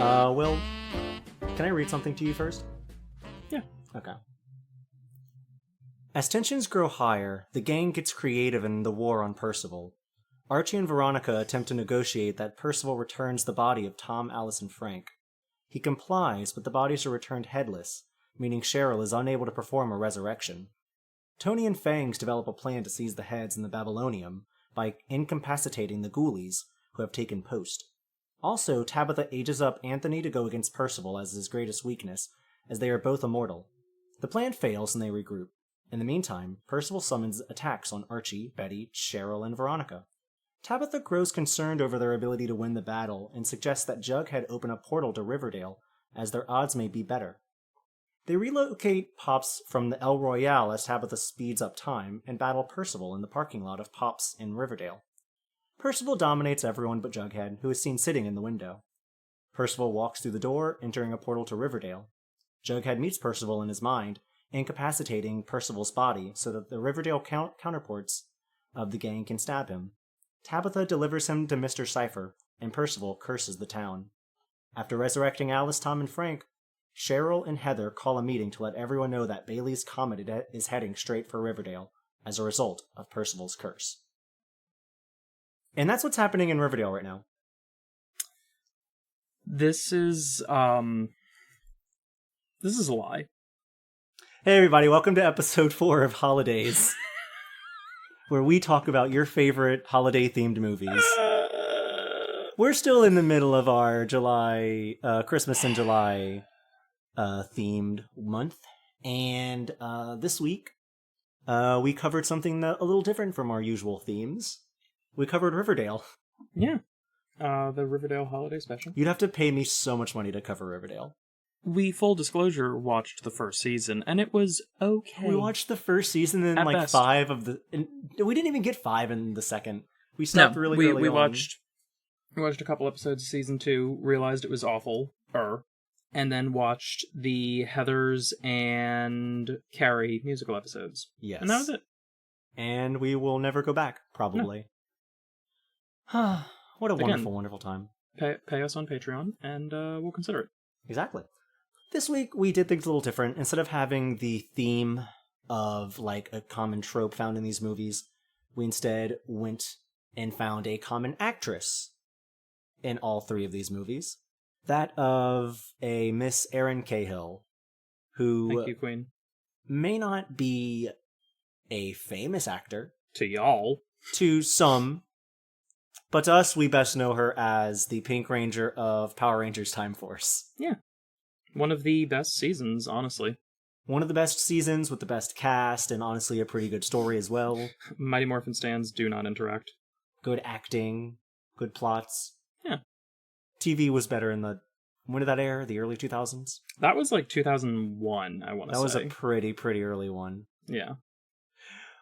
Will, can I read something to you first? Yeah. Okay. As tensions grow higher, the gang gets creative in the war on Percival. Archie and Veronica attempt to negotiate that Percival returns the body of Tom, Alice, and Frank. He complies, but the bodies are returned headless, meaning Cheryl is unable to perform a resurrection. Tony and Fangs develop a plan to seize the heads in the Babylonium by incapacitating the ghoulies, who have taken post. Also, Tabitha ages up Anthony to go against Percival as his greatest weakness, as they are both immortal. The plan fails and they regroup. In the meantime, Percival summons attacks on Archie, Betty, Cheryl, and Veronica. Tabitha grows concerned over their ability to win the battle and suggests that Jughead open a portal to Riverdale, as their odds may be better. They relocate Pops from the El Royale as Tabitha speeds up time and battle Percival in the parking lot of Pops in Riverdale. Percival dominates everyone but Jughead, who is seen sitting in the window. Percival walks through the door, entering a portal to Riverdale. Jughead meets Percival in his mind, incapacitating Percival's body so that the Riverdale counterparts of the gang can stab him. Tabitha delivers him to Mr. Cypher, and Percival curses the town. After resurrecting Alice, Tom, and Frank, Cheryl and Heather call a meeting to let everyone know that Bailey's Comet is heading straight for Riverdale as a result of Percival's curse. And that's what's happening in Riverdale right now. This is a lie. Hey everybody, welcome to episode 4 of Holidaze, where we talk about your favorite holiday-themed movies. We're still in the middle of our Christmas in July themed month, and this week we covered something a little different from our usual themes. We covered Riverdale. Yeah, the Riverdale holiday special. You'd have to pay me so much money to cover Riverdale. We, full disclosure, watched the first season, and it was okay. We watched the first season and like best. 5 of the... And we didn't even get 5 in the second. We stopped really early on. We watched a couple episodes of season 2, realized it was awful, and then watched the Heathers and Carrie musical episodes. Yes. And that was it. And we will never go back, probably. No. What a wonderful, wonderful time. Pay us on Patreon, and we'll consider it. Exactly. This week, we did things a little different. Instead of having the theme of, like, a common trope found in these movies, we instead went and found a common actress in all 3 of these movies. That of a Miss Erin Cahill, who... Thank you, Queen. May not be a famous actor. To y'all. To some. But to us, we best know her as the Pink Ranger of Power Rangers Time Force. Yeah. One of the best seasons, honestly. One of the best seasons with the best cast, and honestly a pretty good story as well. Mighty Morphin stands do not interact. Good acting. Good plots. Yeah. TV was better in the... When did that air? The early 2000s? That was like 2001, I want to say. That was a pretty early one. Yeah.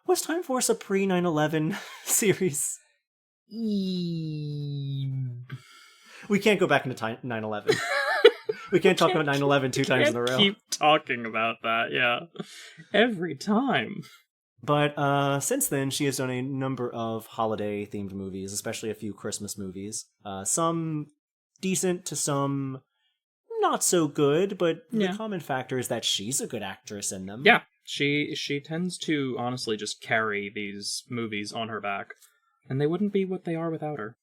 Was Time Force a pre-9/11 series? We can't go back into 9/11. We can't talk about 9/11 2 times in a row. Keep talking about that, yeah. Every time. But since then, she has done a number of holiday-themed movies, especially a few Christmas movies. Some decent to some not so good, but the common factor is that she's a good actress in them. Yeah, she tends to honestly just carry these movies on her back, and they wouldn't be what they are without her.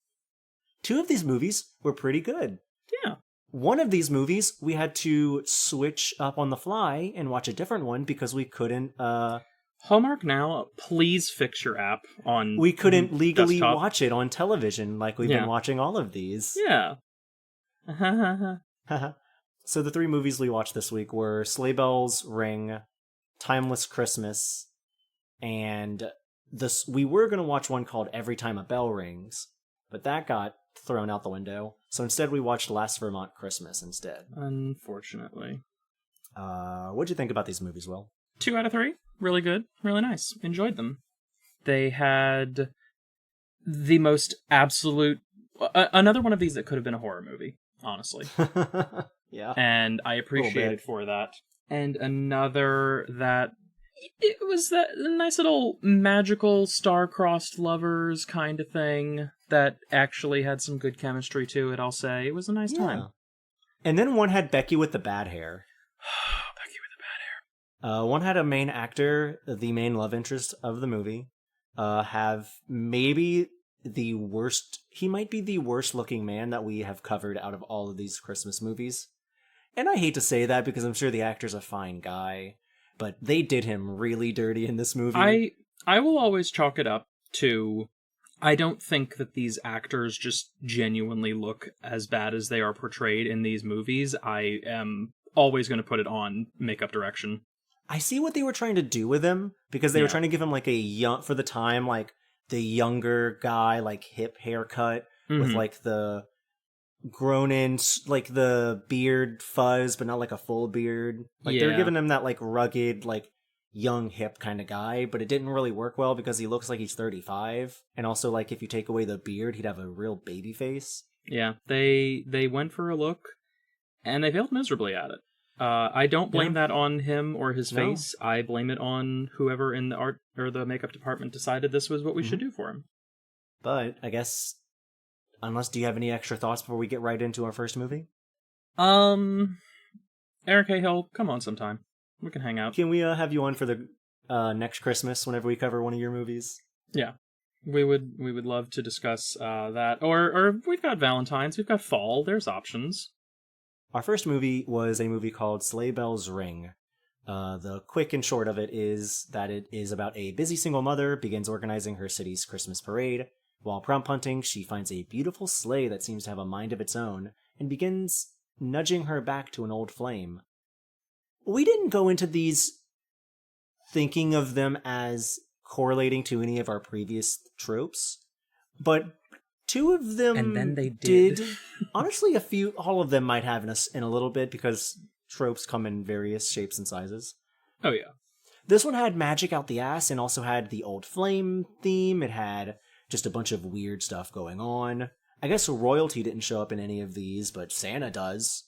2 of these movies were pretty good. Yeah. One of these movies, we had to switch up on the fly and watch a different one because we couldn't... Hallmark Now, please fix your app on We couldn't legally desktop. watch it on television like we've been watching all of these. Yeah. So the 3 movies we watched this week were Sleigh Bells Ring, Timeless Christmas, and we were going to watch one called Every Time a Bell Rings, but that got thrown out the window. So instead we watched Last Vermont Christmas instead. Unfortunately. What'd you think about these movies, Will? 2 out of 3. Really good. Really nice. Enjoyed them. They had the most absolute... another one of these that could have been a horror movie, honestly. Yeah. And I appreciate it for that. And another that... It was that nice little magical star-crossed lovers kind of thing that actually had some good chemistry to it, I'll say. It was a nice time. And then one had Becky with the bad hair. Becky with the bad hair. One had a main actor, the main love interest of the movie, have maybe the worst. He might be the worst looking man that we have covered out of all of these Christmas movies. And I hate to say that because I'm sure the actor's a fine guy, but they did him really dirty in this movie. I will always chalk it up to, I don't think that these actors just genuinely look as bad as they are portrayed in these movies. I am always going to put it on makeup direction. I see what they were trying to do with him because they were trying to give him like a young, for the time, like the younger guy, like hip haircut with like the grown in, like the beard fuzz, but not like a full beard. Like they're giving him that like rugged, like young hip kind of guy, but it didn't really work well because he looks like he's 35. And also, like, if you take away the beard, he'd have a real baby face. Yeah, they went for a look, and they failed miserably at it. I don't blame that on him or his face. I blame it on whoever in the art or the makeup department decided this was what we should do for him. But I guess, do you have any extra thoughts before we get right into our first movie? Erin Cahill, come on sometime. We can hang out. Can we have you on for the next Christmas whenever we cover one of your movies? Yeah. We would love to discuss that. Or we've got Valentine's, we've got fall, there's options. Our first movie was a movie called Sleigh Bells Ring. The quick and short of it is that it is about a busy single mother begins organizing her city's Christmas parade. While prompt hunting, she finds a beautiful sleigh that seems to have a mind of its own and begins nudging her back to an old flame. We didn't go into these thinking of them as correlating to any of our previous tropes, but two of them and then they did. Honestly, all of them might have in a little bit because tropes come in various shapes and sizes. Oh yeah. This one had magic out the ass and also had the old flame theme. It had just a bunch of weird stuff going on. I guess royalty didn't show up in any of these, but Santa does.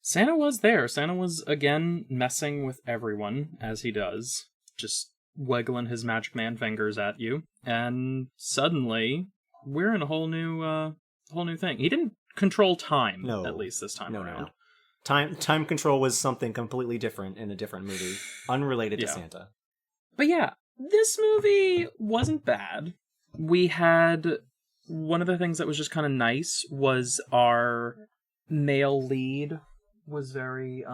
Santa was there. Santa was, again, messing with everyone, as he does. Just wiggling his Magic Man fingers at you. And suddenly, we're in a whole new thing. He didn't control time, at least this time around. No. Time control was something completely different in a different movie, unrelated to Santa. But yeah, this movie wasn't bad. We had... One of the things that was just kind of nice was our male lead was very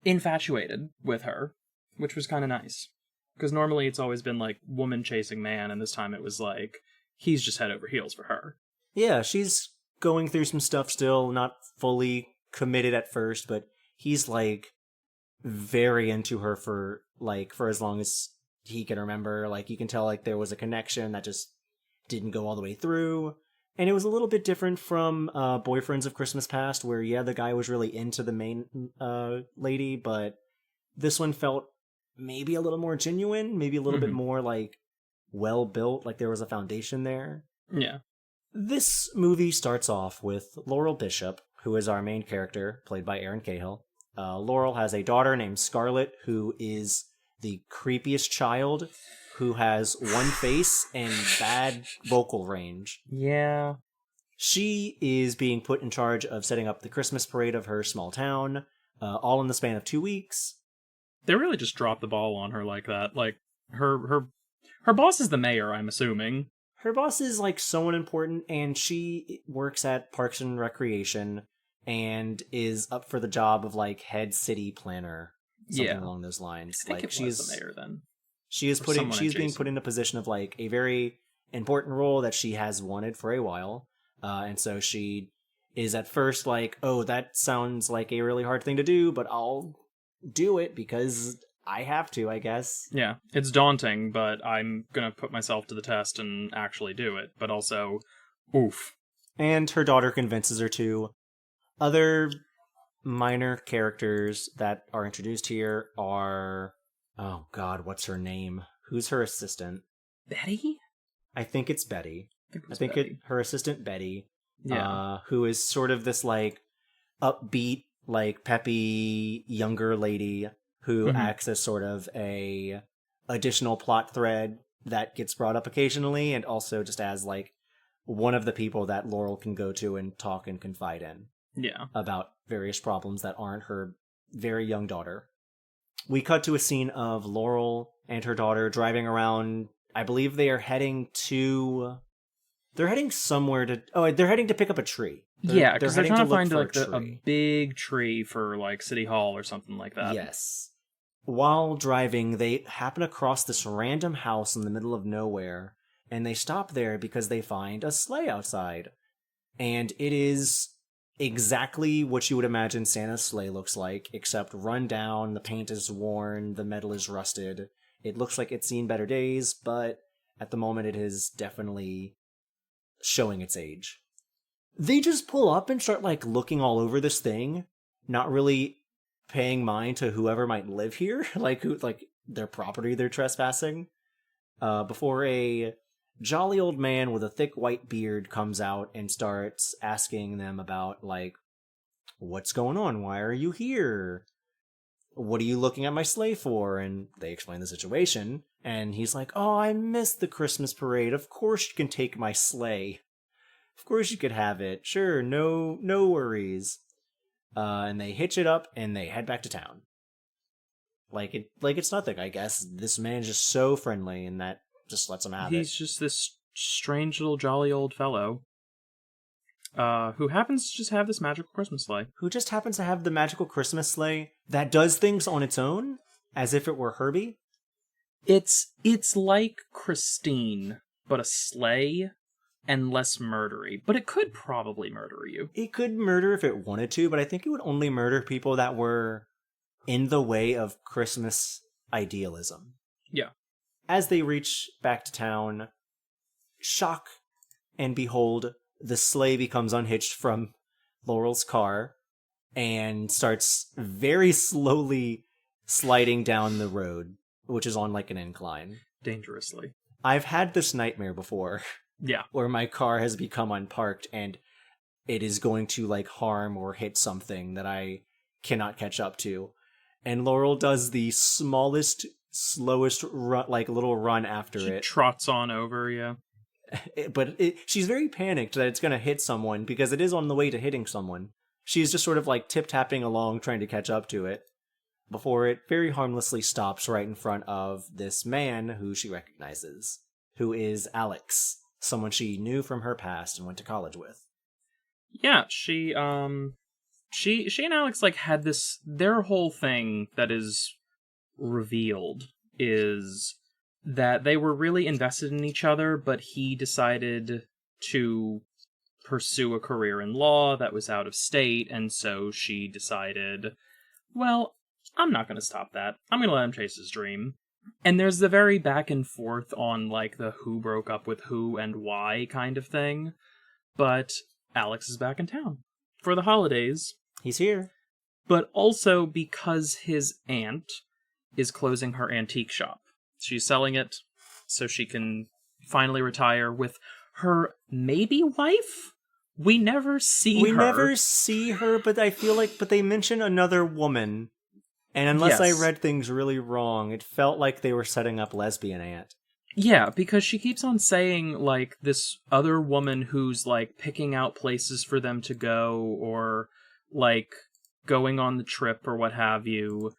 infatuated with her, which was kind of nice. Because normally it's always been like woman chasing man, and this time it was like he's just head over heels for her. Yeah, she's going through some stuff still, not fully committed at first, but he's like very into her for as long as he can remember. Like you can tell like there was a connection that just didn't go all the way through. And it was a little bit different from Boyfriends of Christmas Past, where, the guy was really into the main lady, but this one felt maybe a little more genuine, maybe a little bit more, like, well-built, like there was a foundation there. Yeah. This movie starts off with Laurel Bishop, who is our main character, played by Erin Cahill. Laurel has a daughter named Scarlett, who is the creepiest child, who has one face and bad vocal range. Yeah. She is being put in charge of setting up the Christmas parade of her small town, all in the span of 2 weeks. They really just dropped the ball on her like that. Like, her boss is the mayor, I'm assuming. Her boss is, like, someone important, and she works at Parks and Recreation and is up for the job of, like, head city planner. Something along those lines. I think it was the mayor, then. She's being put in a position of like a very important role that she has wanted for a while. And so she is at first like, oh, that sounds like a really hard thing to do, but I'll do it because I have to, I guess. Yeah, it's daunting, but I'm going to put myself to the test and actually do it. But also, oof. And her daughter convinces her to. Other minor characters that are introduced here are... Oh, God, what's her name? Who's her assistant? Betty? I think it's Betty. I think her assistant, Betty. Yeah. Who is sort of this, like, upbeat, like, peppy, younger lady who acts as sort of a additional plot thread that gets brought up occasionally, and also just as, like, one of the people that Laurel can go to and talk and confide in. Yeah. about various problems that aren't her very young daughter. We cut to a scene of Laurel and her daughter driving around. I believe they are heading to... They're heading somewhere to... Oh, they're heading to pick up a tree. Yeah, because they're heading trying to look find for like a tree. big tree for like City Hall or something like that. Yes. While driving, they happen across this random house in the middle of nowhere, and they stop there because they find a sleigh outside. And it is exactly what you would imagine Santa's sleigh looks like, except run down, the paint is worn, the metal is rusted. It looks like it's seen better days, but at the moment it is definitely showing its age. They just pull up and start like looking all over this thing, not really paying mind to whoever might live here, like their property they're trespassing, before a jolly old man with a thick white beard comes out and starts asking them about, like, what's going on? Why are you here? What are you looking at my sleigh for? And they explain the situation, and he's like, oh, I missed the Christmas parade. Of course you can take my sleigh. Of course you could have it. Sure, no worries. And they hitch it up, and they head back to town. Like it's nothing, I guess. This man is just so friendly, and that just lets him have it. He's just this strange little jolly old fellow who happens to just have this magical Christmas sleigh. Who just happens to have the magical Christmas sleigh that does things on its own, as if it were Herbie. It's like Christine, but a sleigh and less murdery. But it could probably murder you. It could murder if it wanted to, but I think it would only murder people that were in the way of Christmas idealism. Yeah. As they reach back to town, shock and behold, the sleigh becomes unhitched from Laurel's car and starts very slowly sliding down the road, which is on like an incline. Dangerously. I've had this nightmare before. Yeah. Where my car has become unparked and it is going to like harm or hit something that I cannot catch up to. And Laurel does the smallest, slowest run, like little run after she it. Trots on over, yeah. But she's very panicked that it's going to hit someone because it is on the way to hitting someone. She's just sort of like tip-tapping along trying to catch up to it before it very harmlessly stops right in front of this man who she recognizes, who is Alex, someone she knew from her past and went to college with. Yeah, she and Alex like had this, their whole thing that is revealed is that they were really invested in each other, but he decided to pursue a career in law that was out of state, and so she decided, well, I'm not going to stop that. I'm going to let him chase his dream. And there's the very back and forth on like the who broke up with who and why kind of thing. But Alex is back in town for the holidays. He's here. But also because his aunt is closing her antique shop. She's selling it so she can finally retire with her maybe wife? We never see her. We never see her, but I feel like, but they mention another woman. And unless Yes. I read things really wrong, it felt like they were setting up lesbian aunt. Yeah, because she keeps on saying, like, this other woman who's, like, picking out places for them to go or, like, going on the trip or what have you.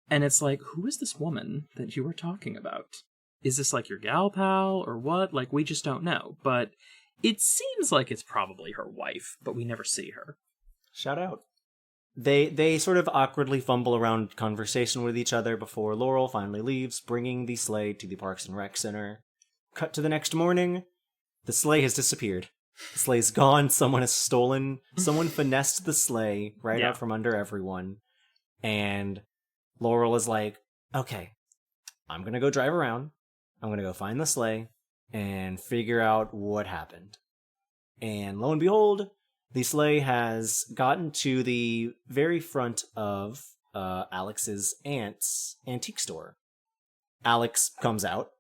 And it's like, who is this woman that you were talking about? Is this, like, your gal pal or what? Like, we just don't know. But it seems like it's probably her wife, but we never see her. Shout out. They sort of awkwardly fumble around conversation with each other before Laurel finally leaves, bringing the sleigh to the Parks and Rec Center. Cut to the next morning. The sleigh has disappeared. The sleigh's gone. Someone has stolen. Someone finessed the sleigh right out from under everyone. And Laurel is like, okay, I'm going to go drive around. I'm going to go find the sleigh and figure out what happened. And lo and behold, the sleigh has gotten to the very front of Alex's aunt's antique store. Alex comes out,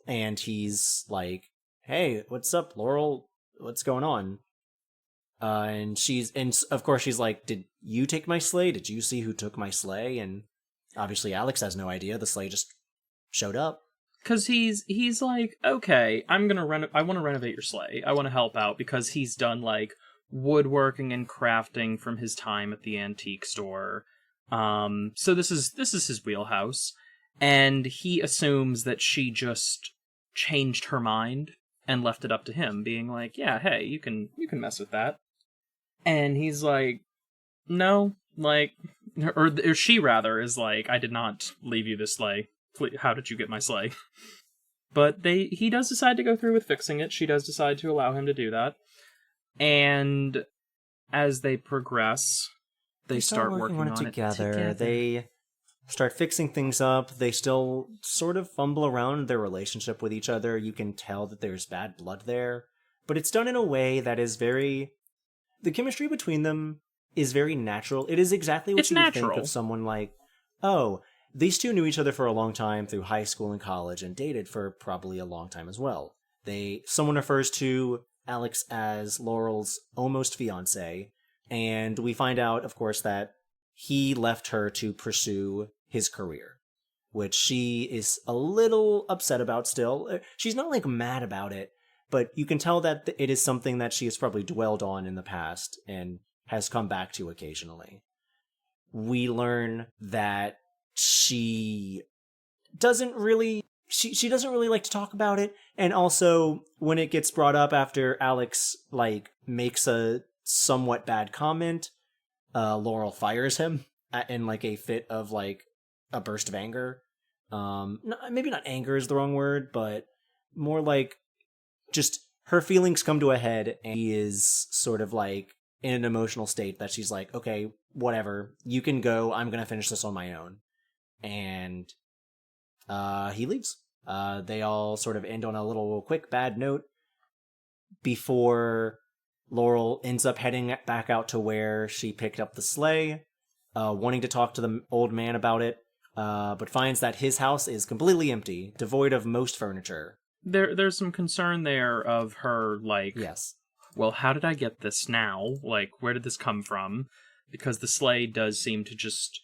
and he's like, hey, what's up, Laurel? What's going on? And of course she's like, did you take my sleigh? Did you see who took my sleigh? And obviously Alex has no idea. The sleigh just showed up. Because he's like, okay, I want to renovate your sleigh. I want to help out because he's done, like, woodworking and crafting from his time at the antique store. So this is his wheelhouse, and he assumes that she just changed her mind and left it up to him, being like, "Yeah, hey, you can mess with that." And he's like, "No, like," or she rather is like, "I did not leave you this sleigh. How did you get my sleigh?" But he does decide to go through with fixing it. She does decide to allow him to do that. And as they progress, they start working on it together. They start fixing things up. They still sort of fumble around their relationship with each other. You can tell that there's bad blood there. But it's done in a way that is very... The chemistry between them is very natural. It is exactly what you would think of someone like, oh, these two knew each other for a long time through high school and college and dated for probably a long time as well. Someone refers to Alex as Laurel's almost fiancé, and we find out, of course, that he left her to pursue his career, which she is a little upset about still. She's not, like, mad about it, but you can tell that it is something that she has probably dwelled on in the past and has come back to occasionally. We learn that she doesn't really like to talk about it, and also when it gets brought up after Alex like makes a somewhat bad comment, Laurel fires him in like a fit of like a burst of anger. Maybe not anger is the wrong word, but more like just her feelings come to a head, and he is sort of like in an emotional state that she's like, okay, whatever, you can go, I'm gonna finish this on my own. And he leaves. They all sort of end on a little quick bad note before Laurel ends up heading back out to where she picked up the sleigh, wanting to talk to the old man about it, but finds that his house is completely empty, devoid of most furniture. There's some concern there of her, like, yes, well, how did I get this now? Like, where did this come from? Because the sleigh does seem to just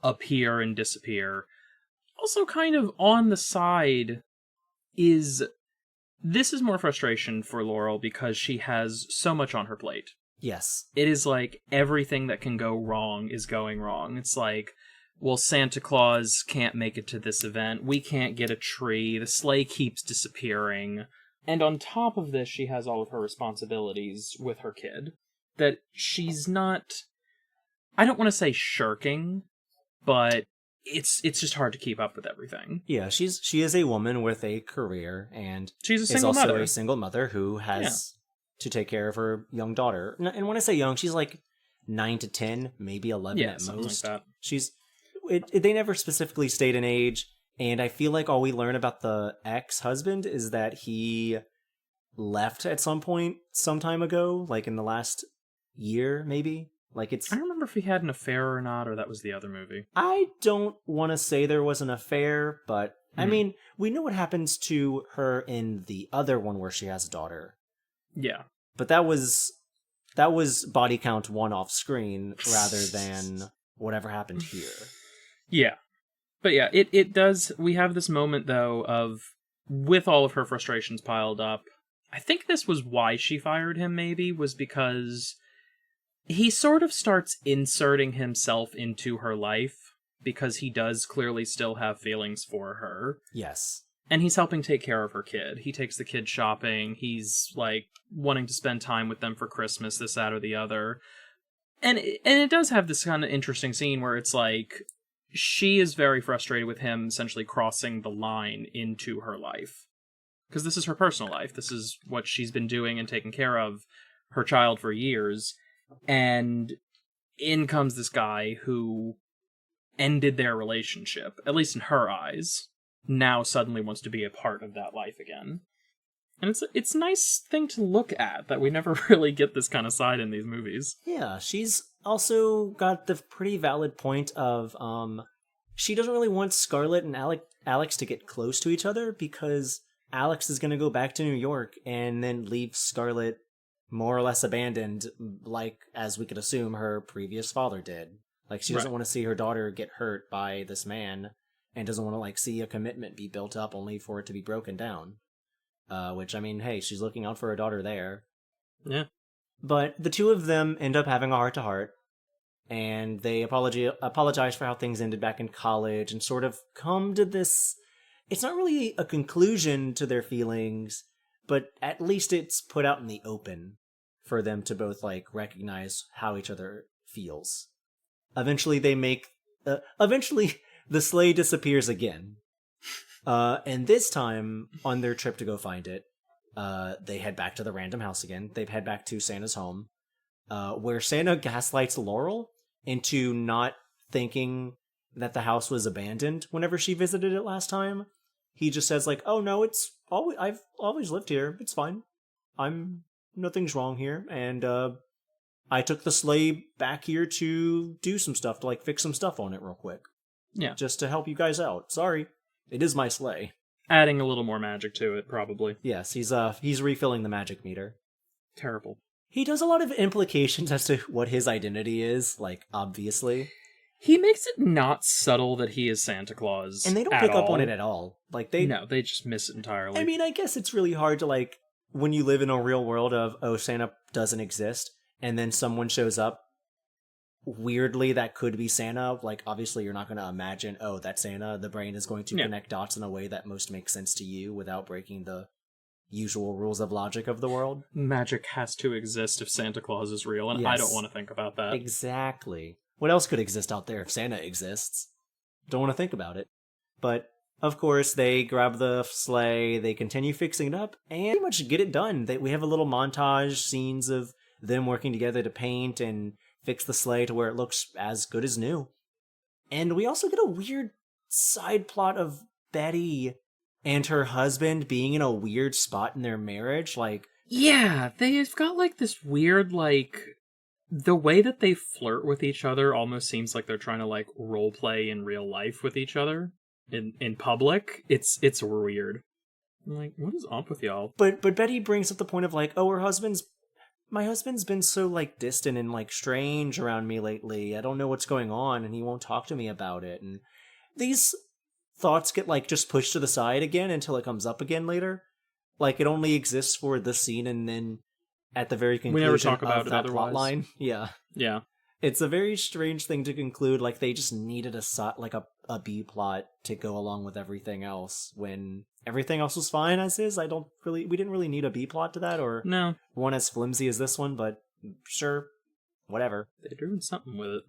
appear and disappear. Also, kind of on the side this is more frustration for Laurel because she has so much on her plate. Yes. It is like everything that can go wrong is going wrong. It's like, well, Santa Claus can't make it to this event. We can't get a tree. The sleigh keeps disappearing. And on top of this, she has all of her responsibilities with her kid that she's not... I don't want to say shirking, but it's just hard to keep up with everything. Yeah, she is a woman with a career, and she's is also a single mother who has to take care of her young daughter. And when I say young, she's like 9 to 10, maybe 11 at most. Like that. They never specifically state an age, and I feel like all we learn about the ex-husband is that he left at some point some time ago, like in the last year, maybe. Like I don't remember if he had an affair or not, or that was the other movie. I don't want to say there was an affair, but I mean, we know what happens to her in the other one where she has a daughter. Yeah. But that was body count 1 off screen rather than whatever happened here. Yeah. But yeah, it does. We have this moment, though, of with all of her frustrations piled up. I think this was why she fired him, maybe, was because he sort of starts inserting himself into her life because he does clearly still have feelings for her. Yes. And he's helping take care of her kid. He takes the kid shopping. He's, like, wanting to spend time with them for Christmas, this, that, or the other. And it does have this kind of interesting scene where it's like, she is very frustrated with him essentially crossing the line into her life. Because this is her personal life. This is what she's been doing and taking care of her child for years. And in comes this guy who ended their relationship, at least in her eyes, now suddenly wants to be a part of that life again. And it's a nice thing to look at, that we never really get this kind of side in these movies. Yeah, she's also got the pretty valid point of, she doesn't really want Scarlett and Alex to get close to each other because Alex is going to go back to New York and then leave Scarlett more or less abandoned, like, as we could assume her previous father did. Like, she doesn't want to see her daughter get hurt by this man, and doesn't want to, like, see a commitment be built up only for it to be broken down. Which, I mean, hey, she's looking out for her daughter there. Yeah. But the two of them end up having a heart-to-heart, and they apologize for how things ended back in college and sort of come to this... It's not really a conclusion to their feelings, but at least it's put out in the open for them to both, like, recognize how each other feels. Eventually the sleigh disappears again. And this time, on their trip to go find it, they head back to the random house again. They head back to Santa's home, where Santa gaslights Laurel into not thinking that the house was abandoned whenever she visited it last time. He just says, like, oh no, I've always lived here. It's fine. Nothing's wrong here. And, I took the sleigh back here to do some stuff, to, like, fix some stuff on it real quick. Yeah. Just to help you guys out. Sorry. It is my sleigh. Adding a little more magic to it, probably. Yes, he's refilling the magic meter. Terrible. He does a lot of implications as to what his identity is, like, obviously. He makes it not subtle that he is Santa Claus. And they don't pick up on it at all. Like, No, they just miss it entirely. I mean, I guess it's really hard to, like, when you live in a real world of, oh, Santa doesn't exist, and then someone shows up, weirdly, that could be Santa. Like, obviously, you're not going to imagine, oh, that's Santa. The brain is going to connect dots in a way that most makes sense to you without breaking the usual rules of logic of the world. Magic has to exist if Santa Claus is real, and I don't want to think about that. Exactly. What else could exist out there if Santa exists? Don't want to think about it. But, of course, they grab the sleigh, they continue fixing it up, and pretty much get it done. We have a little montage scenes of them working together to paint and fix the sleigh to where it looks as good as new. And we also get a weird side plot of Betty and her husband being in a weird spot in their marriage. Like, yeah, they've got, like, this weird, like... The way that they flirt with each other almost seems like they're trying to, like, role play in real life with each other in public. It's weird. I'm like, what is up with y'all? But Betty brings up the point of, like, oh, my husband's been so, like, distant and, like, strange around me lately. I don't know what's going on, and he won't talk to me about it. And these thoughts get, like, just pushed to the side again until it comes up again later. Like, it only exists for this scene, and then at the very conclusion we never talk about of it that otherwise. plot line. Yeah. Yeah. It's a very strange thing to conclude. Like, they just needed a B plot to go along with everything else when everything else was fine as is. We didn't really need a B plot to that, or no one as flimsy as this one, but sure, whatever. They're doing something with it.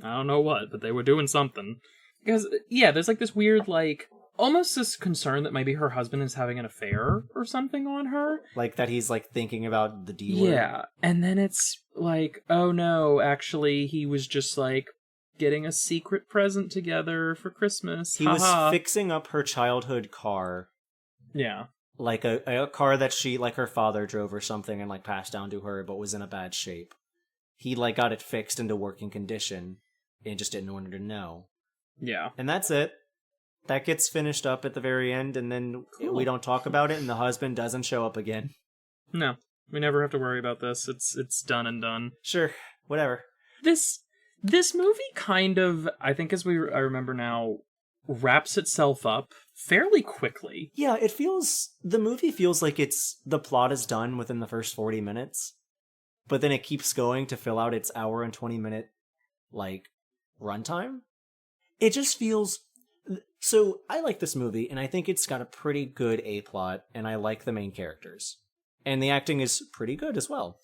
I don't know what, but they were doing something. Because, yeah, there's, like, this weird, like, almost this concern that maybe her husband is having an affair or something on her. Like, that he's, like, thinking about the D word. Yeah, and then it's like, oh no, actually, he was just, like, getting a secret present together for Christmas. He was fixing up her childhood car. Yeah. Like, a car that she, like, her father drove or something and, like, passed down to her, but was in a bad shape. He, like, got it fixed into working condition and just didn't want her to know. Yeah. And that's it. That gets finished up at the very end, and then we don't talk about it, and the husband doesn't show up again. No, we never have to worry about this. It's done and done. Sure, whatever. This movie kind of, I think I remember now, wraps itself up fairly quickly. Yeah, the movie feels like the plot is done within the first 40 minutes, but then it keeps going to fill out its hour and 20 minute, like, runtime. It just feels... So, I like this movie, and I think it's got a pretty good A-plot, and I like the main characters. And the acting is pretty good as well.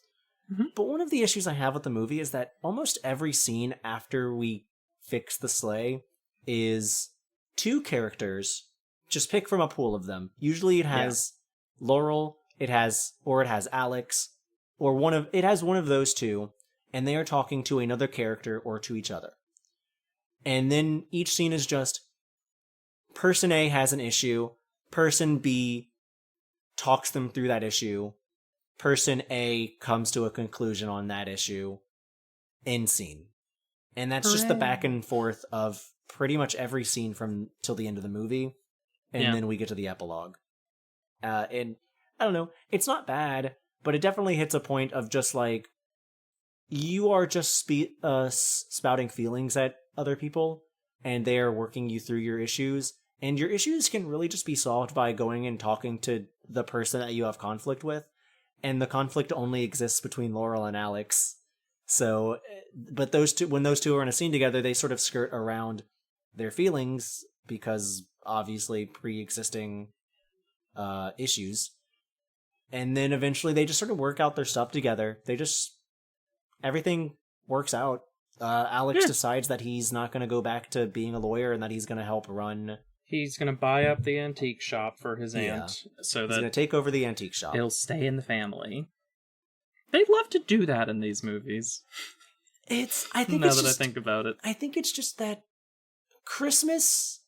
Mm-hmm. But one of the issues I have with the movie is that almost every scene after we fix the sleigh is two characters. Just pick from a pool of them. Usually it has Laurel, it has Alex, or it has one of those two, and they are talking to another character or to each other. And then each scene is just person A has an issue, person B talks them through that issue, person A comes to a conclusion on that issue, end scene. And that's just the back and forth of pretty much every scene from till the end of the movie, and then we get to the epilogue. And I don't know, it's not bad, but it definitely hits a point of just like, you are just spouting feelings at other people, and they are working you through your issues. And your issues can really just be solved by going and talking to the person that you have conflict with. and the conflict only exists between Laurel and Alex. So, but when those two are in a scene together, they sort of skirt around their feelings because obviously pre-existing issues. And then eventually they just sort of work out their stuff together. Everything works out. Alex decides that he's not going to go back to being a lawyer and that he's going to help run. He's going to buy up the antique shop for his aunt so that he's going to take over the antique shop. It'll stay in the family. They love to do that in these movies. I think about it. I think it's just that Christmas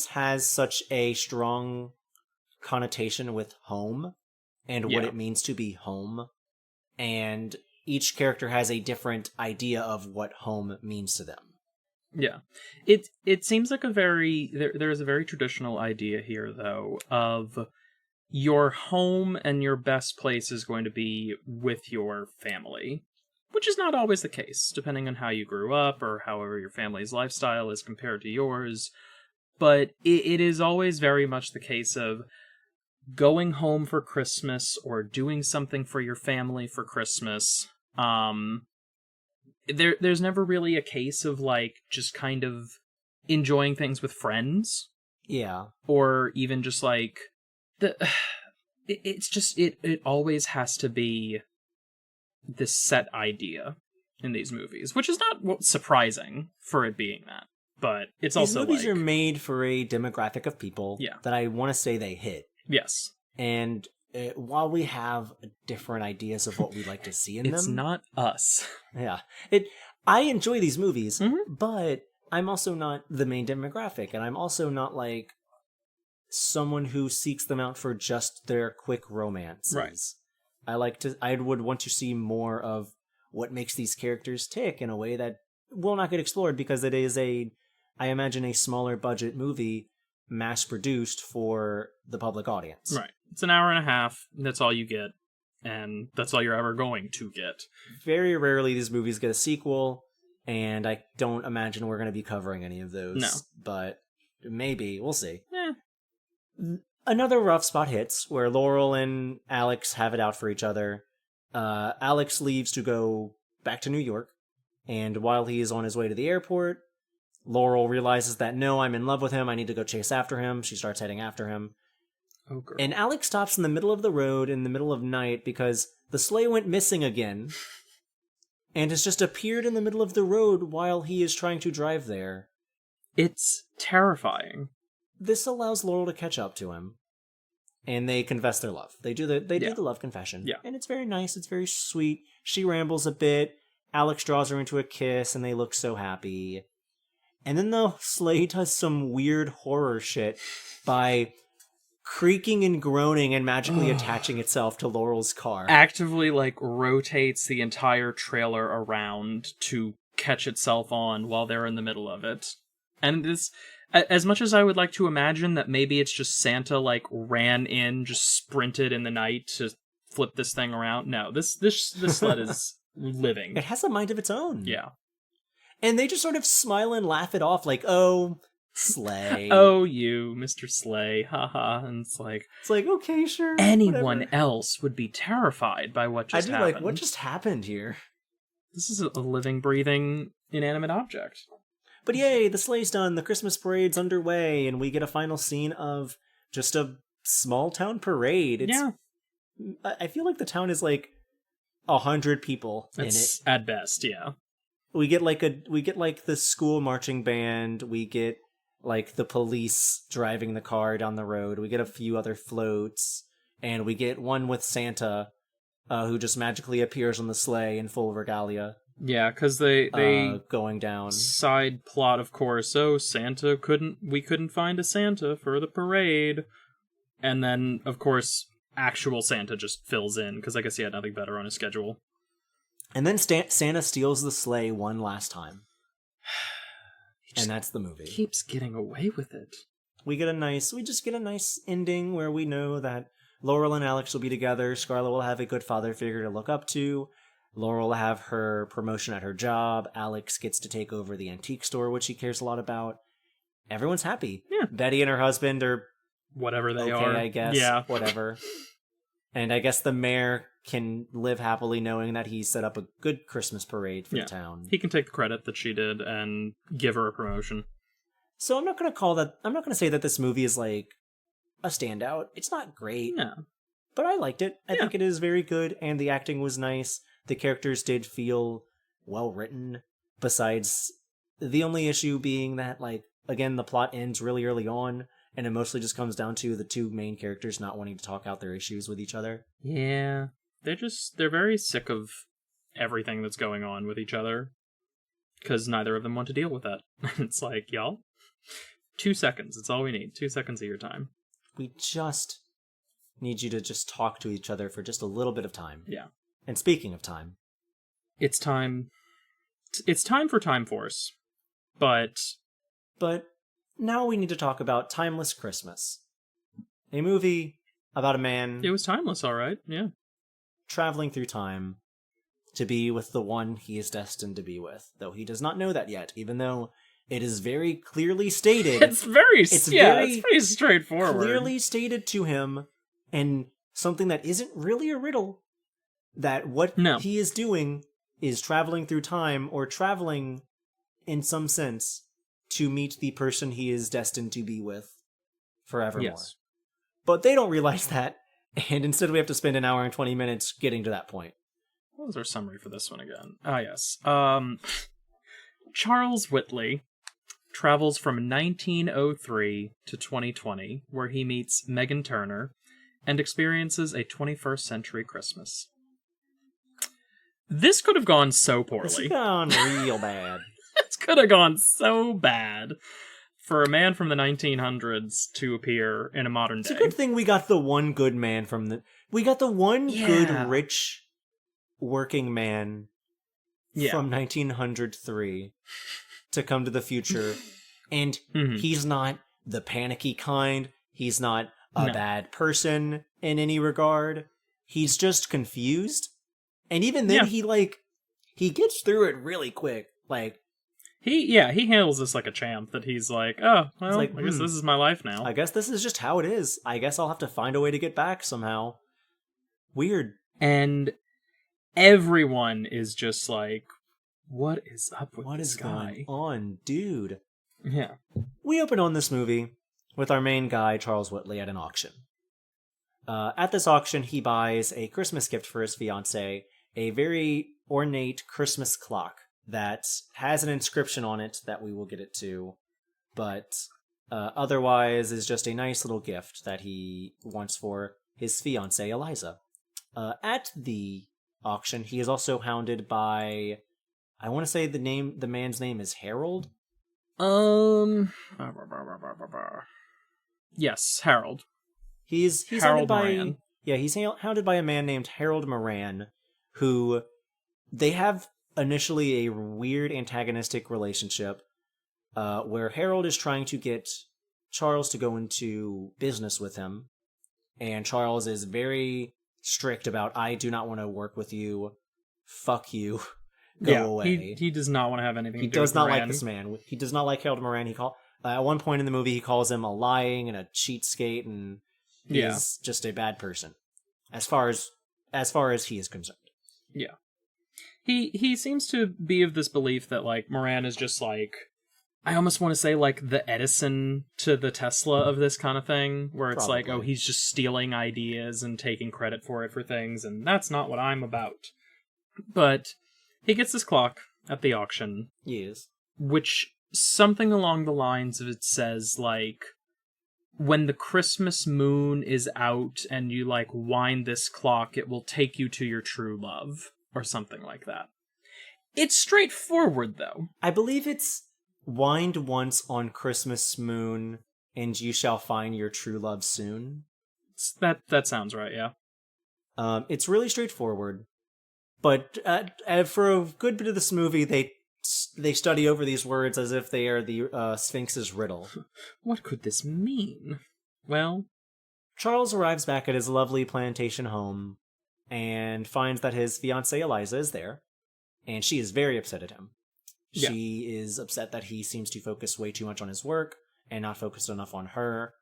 has such a strong connotation with home and what it means to be home. And each character has a different idea of what home means to them. Yeah. It seems like there's a very traditional idea here, though, of your home and your best place is going to be with your family, which is not always the case, depending on how you grew up or however your family's lifestyle is compared to yours. But it is always very much the case of going home for Christmas or doing something for your family for Christmas. There's never really a case of like just kind of enjoying things with friends. Yeah. Or even just like it always has to be this set idea in these movies, which is not surprising for it being that. But it's also these movies are made for a demographic of people that I want to say they hit. Yes. And while we have different ideas of what we like to see in them... It's not us. Yeah. I enjoy these movies, but I'm also not the main demographic, and I'm also not like someone who seeks them out for just their quick romances. Right. I would want to see more of what makes these characters tick in a way that will not get explored because it is I imagine a smaller budget movie mass-produced for the public audience. Right. It's an hour and a half, that's all you get, and that's all you're ever going to get. Very rarely these movies get a sequel, and I don't imagine we're going to be covering any of those. No. But maybe, we'll see. Eh. Another rough spot hits, where Laurel and Alex have it out for each other. Alex leaves to go back to New York, and while he is on his way to the airport, Laurel realizes that, no, I'm in love with him, I need to go chase after him. She starts heading after him. Oh, girl. And Alex stops in the middle of the road in the middle of night because the sleigh went missing again and has just appeared in the middle of the road while he is trying to drive there. It's terrifying. This allows Laurel to catch up to him, and they confess their love. They do the love confession. Yeah. And it's very nice, it's very sweet. She rambles a bit, Alex draws her into a kiss, and they look so happy. And then the sleigh does some weird horror shit by creaking and groaning and magically attaching itself to Laurel's car. Actively, like, rotates the entire trailer around to catch itself on while they're in the middle of it. And this, as much as I would like to imagine that maybe it's just Santa, like, ran in, just sprinted in the night to flip this thing around. No, this sled is living. It has a mind of its own. Yeah. And they just sort of smile and laugh it off, like, oh, sleigh. Oh, you, Mr. Sleigh, haha. And it's like, okay, sure. Anyone whatever. Else would be terrified by what just happened. Like, what just happened here? This is a living, breathing, inanimate object. But yay, the sleigh's done, the Christmas parade's underway, and we get a final scene of just a small town parade. I feel like the town is like 100 people in it. At best, yeah. We get the school marching band, we get like the police driving the car down the road, we get a few other floats, and we get one with Santa, who just magically appears on the sleigh in full regalia. Yeah, because they going down. Side plot, of course. Oh, we couldn't find a Santa for the parade. And then, of course, actual Santa just fills in, because I guess he had nothing better on his schedule. And then Santa steals the sleigh one last time. And that's the movie. Keeps getting away with it. We just get a nice ending where we know that Laurel and Alex will be together. Scarlett will have a good father figure to look up to. Laurel will have her promotion at her job. Alex gets to take over the antique store, which he cares a lot about. Everyone's happy. Yeah. Betty and her husband are whatever they are, I guess. Yeah. Whatever. And I guess the mayor can live happily knowing that he set up a good Christmas parade for the town. He can take the credit that she did and give her a promotion. So I'm not going to say that this movie is like a standout. It's not great. No. But I liked it. I think it is very good, and the acting was nice. The characters did feel well written, besides the only issue being that, like, again, the plot ends really early on, and it mostly just comes down to the two main characters not wanting to talk out their issues with each other. Yeah. They're very sick of everything that's going on with each other, because neither of them want to deal with that. It's like, y'all, 2 seconds. It's all we need. 2 seconds of your time. We just need you to just talk to each other for just a little bit of time. Yeah. And speaking of time, it's time for Time Force. But now we need to talk about Timeless Christmas. A movie about a man... It was timeless, all right. Yeah. Traveling through time to be with the one he is destined to be with, though he does not know that yet, even though it is very clearly stated. It's very straightforward. Clearly stated to him, and something that isn't really a riddle, that what he is doing is traveling through time, or traveling in some sense to meet the person he is destined to be with forevermore. Yes. But they don't realize that, and instead we have to spend an hour and 20 minutes getting to that point. What was our summary for this one again? Yes. Charles Whitley travels from 1903 to 2020, where he meets Megan Turner and experiences a 21st century Christmas. This could have gone so poorly. This could have gone real bad. This could have gone so bad for a man from the 1900s to appear in a modern day. It's a good thing we got the one good man from the... We got the one good, rich, working man from 1903 to come to the future. And he's not the panicky kind. He's not a bad person in any regard. He's just confused. And even then, he gets through it really quick. Like, he handles this like a champ, that he's like, oh, well, I guess this is my life now. I guess this is just how it is. I guess I'll have to find a way to get back somehow. Weird. And everyone is just like, what is up with this guy? What is going on, dude? Yeah. We open on this movie with our main guy, Charles Whitley, at an auction. At this auction, he buys a Christmas gift for his fiancée, a very ornate Christmas clock that has an inscription on it that we will get it to, but otherwise is just a nice little gift that he wants for his fiancée, Eliza. At the auction, he is also hounded by, I want to say the man's name is Harold? Yes, Harold. He's Harold hounded by Moran. Yeah, he's hounded by a man named Harold Moran, who they have initially a weird antagonistic relationship, where Harold is trying to get Charles to go into business with him, and Charles is very strict about, I do not want to work with you, fuck you, go away. He does not want to have anything to do with He does not Moran. like this man. He does not like Harold Moran. At one point in the movie, he calls him a lying and a cheatskate, and he's just a bad person, as far as he is concerned. Yeah. He seems to be of this belief that, like, Moran is just, like, I almost want to say, like, the Edison to the Tesla of this kind of thing, where it's like, oh, he's just stealing ideas and taking credit for it for things, and that's not what I'm about. But he gets this clock at the auction. Yes. Which, something along the lines of it says, like, when the Christmas moon is out and you, like, wind this clock, it will take you to your true love. Or something like that. It's straightforward, though. I believe it's wind once on Christmas moon, and you shall find your true love soon. That sounds right, yeah. It's really straightforward. But for a good bit of this movie, they study over these words as if they are the Sphinx's riddle. What could this mean? Well, Charles arrives back at his lovely plantation home and finds that his fiancée Eliza is there, and she is very upset at him. Yeah. She is upset that he seems to focus way too much on his work and not focused enough on her,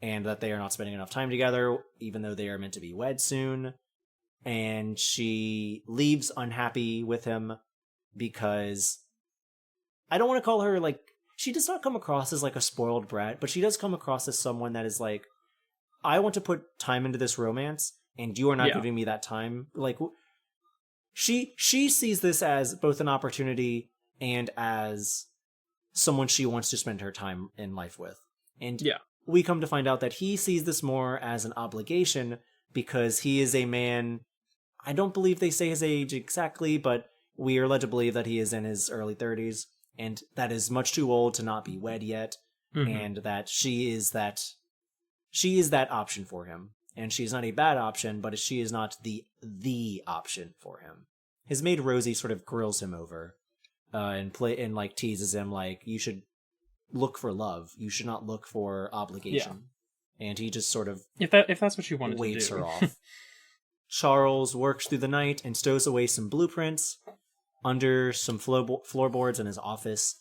and that they are not spending enough time together, even though they are meant to be wed soon. And she leaves unhappy with him because I don't want to call her, like, she does not come across as like a spoiled brat, but she does come across as someone that is like, I want to put time into this romance, and you are not giving me that time. Like, she sees this as both an opportunity and as someone she wants to spend her time in life with. And we come to find out that he sees this more as an obligation because he is a man. I don't believe they say his age exactly, but we are led to believe that he is in his early 30s, and that is much too old to not be wed yet, and that she is that option for him. And she's not a bad option, but she is not the option for him. His maid Rosie sort of grills him over, and like teases him like, you should look for love. You should not look for obligation. Yeah. And he just sort of if that's what you wanted to do, waves her off. Charles works through the night and stows away some blueprints under some floorboards in his office.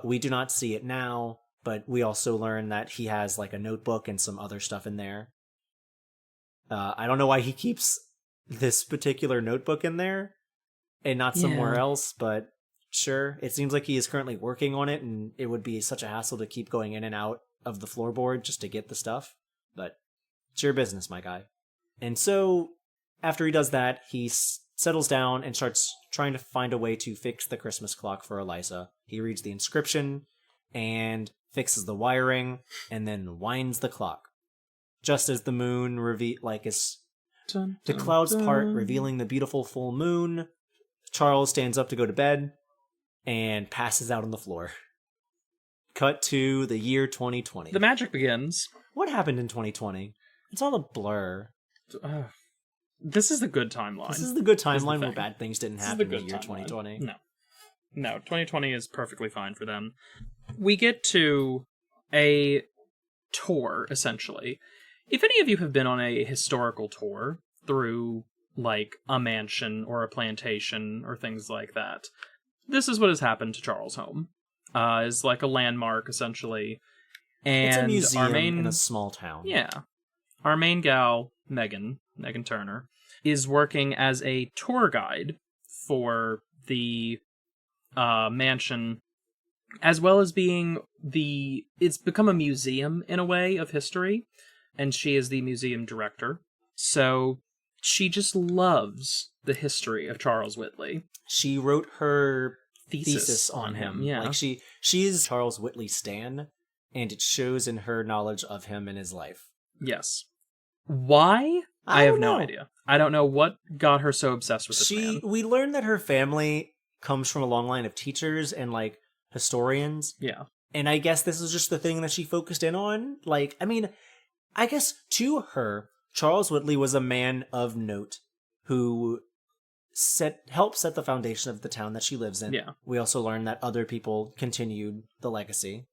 We do not see it now, but we also learn that he has like a notebook and some other stuff in there. I don't know why he keeps this particular notebook in there and not somewhere else, but sure. It seems like he is currently working on it, and it would be such a hassle to keep going in and out of the floorboard just to get the stuff. But it's your business, my guy. And so, after he does that, he settles down and starts trying to find a way to fix the Christmas clock for Eliza. He reads the inscription and fixes the wiring, and then winds the clock. Just as the moon the clouds part, revealing the beautiful full moon, Charles stands up to go to bed and passes out on the floor. Cut to the year 2020. The magic begins. What happened in 2020? It's all a blur. This is the good timeline. This is the good timeline where bad things didn't happen in the year 2020. No, 2020 is perfectly fine for them. We get to a tour, essentially. If any of you have been on a historical tour through, like, a mansion or a plantation or things like that, this is what has happened to Charles' home. Is like a landmark, essentially. And it's a museum in a small town. Yeah. Our main gal, Megan Turner, is working as a tour guide for the mansion, as well as being it's become a museum in a way of history, and she is the museum director. So she just loves the history of Charles Whitley. She wrote her thesis on him. Yeah. Like she is Charles Whitley stan, and it shows in her knowledge of him and his life. Yes. Why? I have no idea. I don't know what got her so obsessed with this man. We learned that her family comes from a long line of teachers and like historians. Yeah. And I guess this is just the thing that she focused in on. Like, I mean, I guess to her, Charles Whitley was a man of note who helped set the foundation of the town that she lives in. Yeah. We also learned that other people continued the legacy.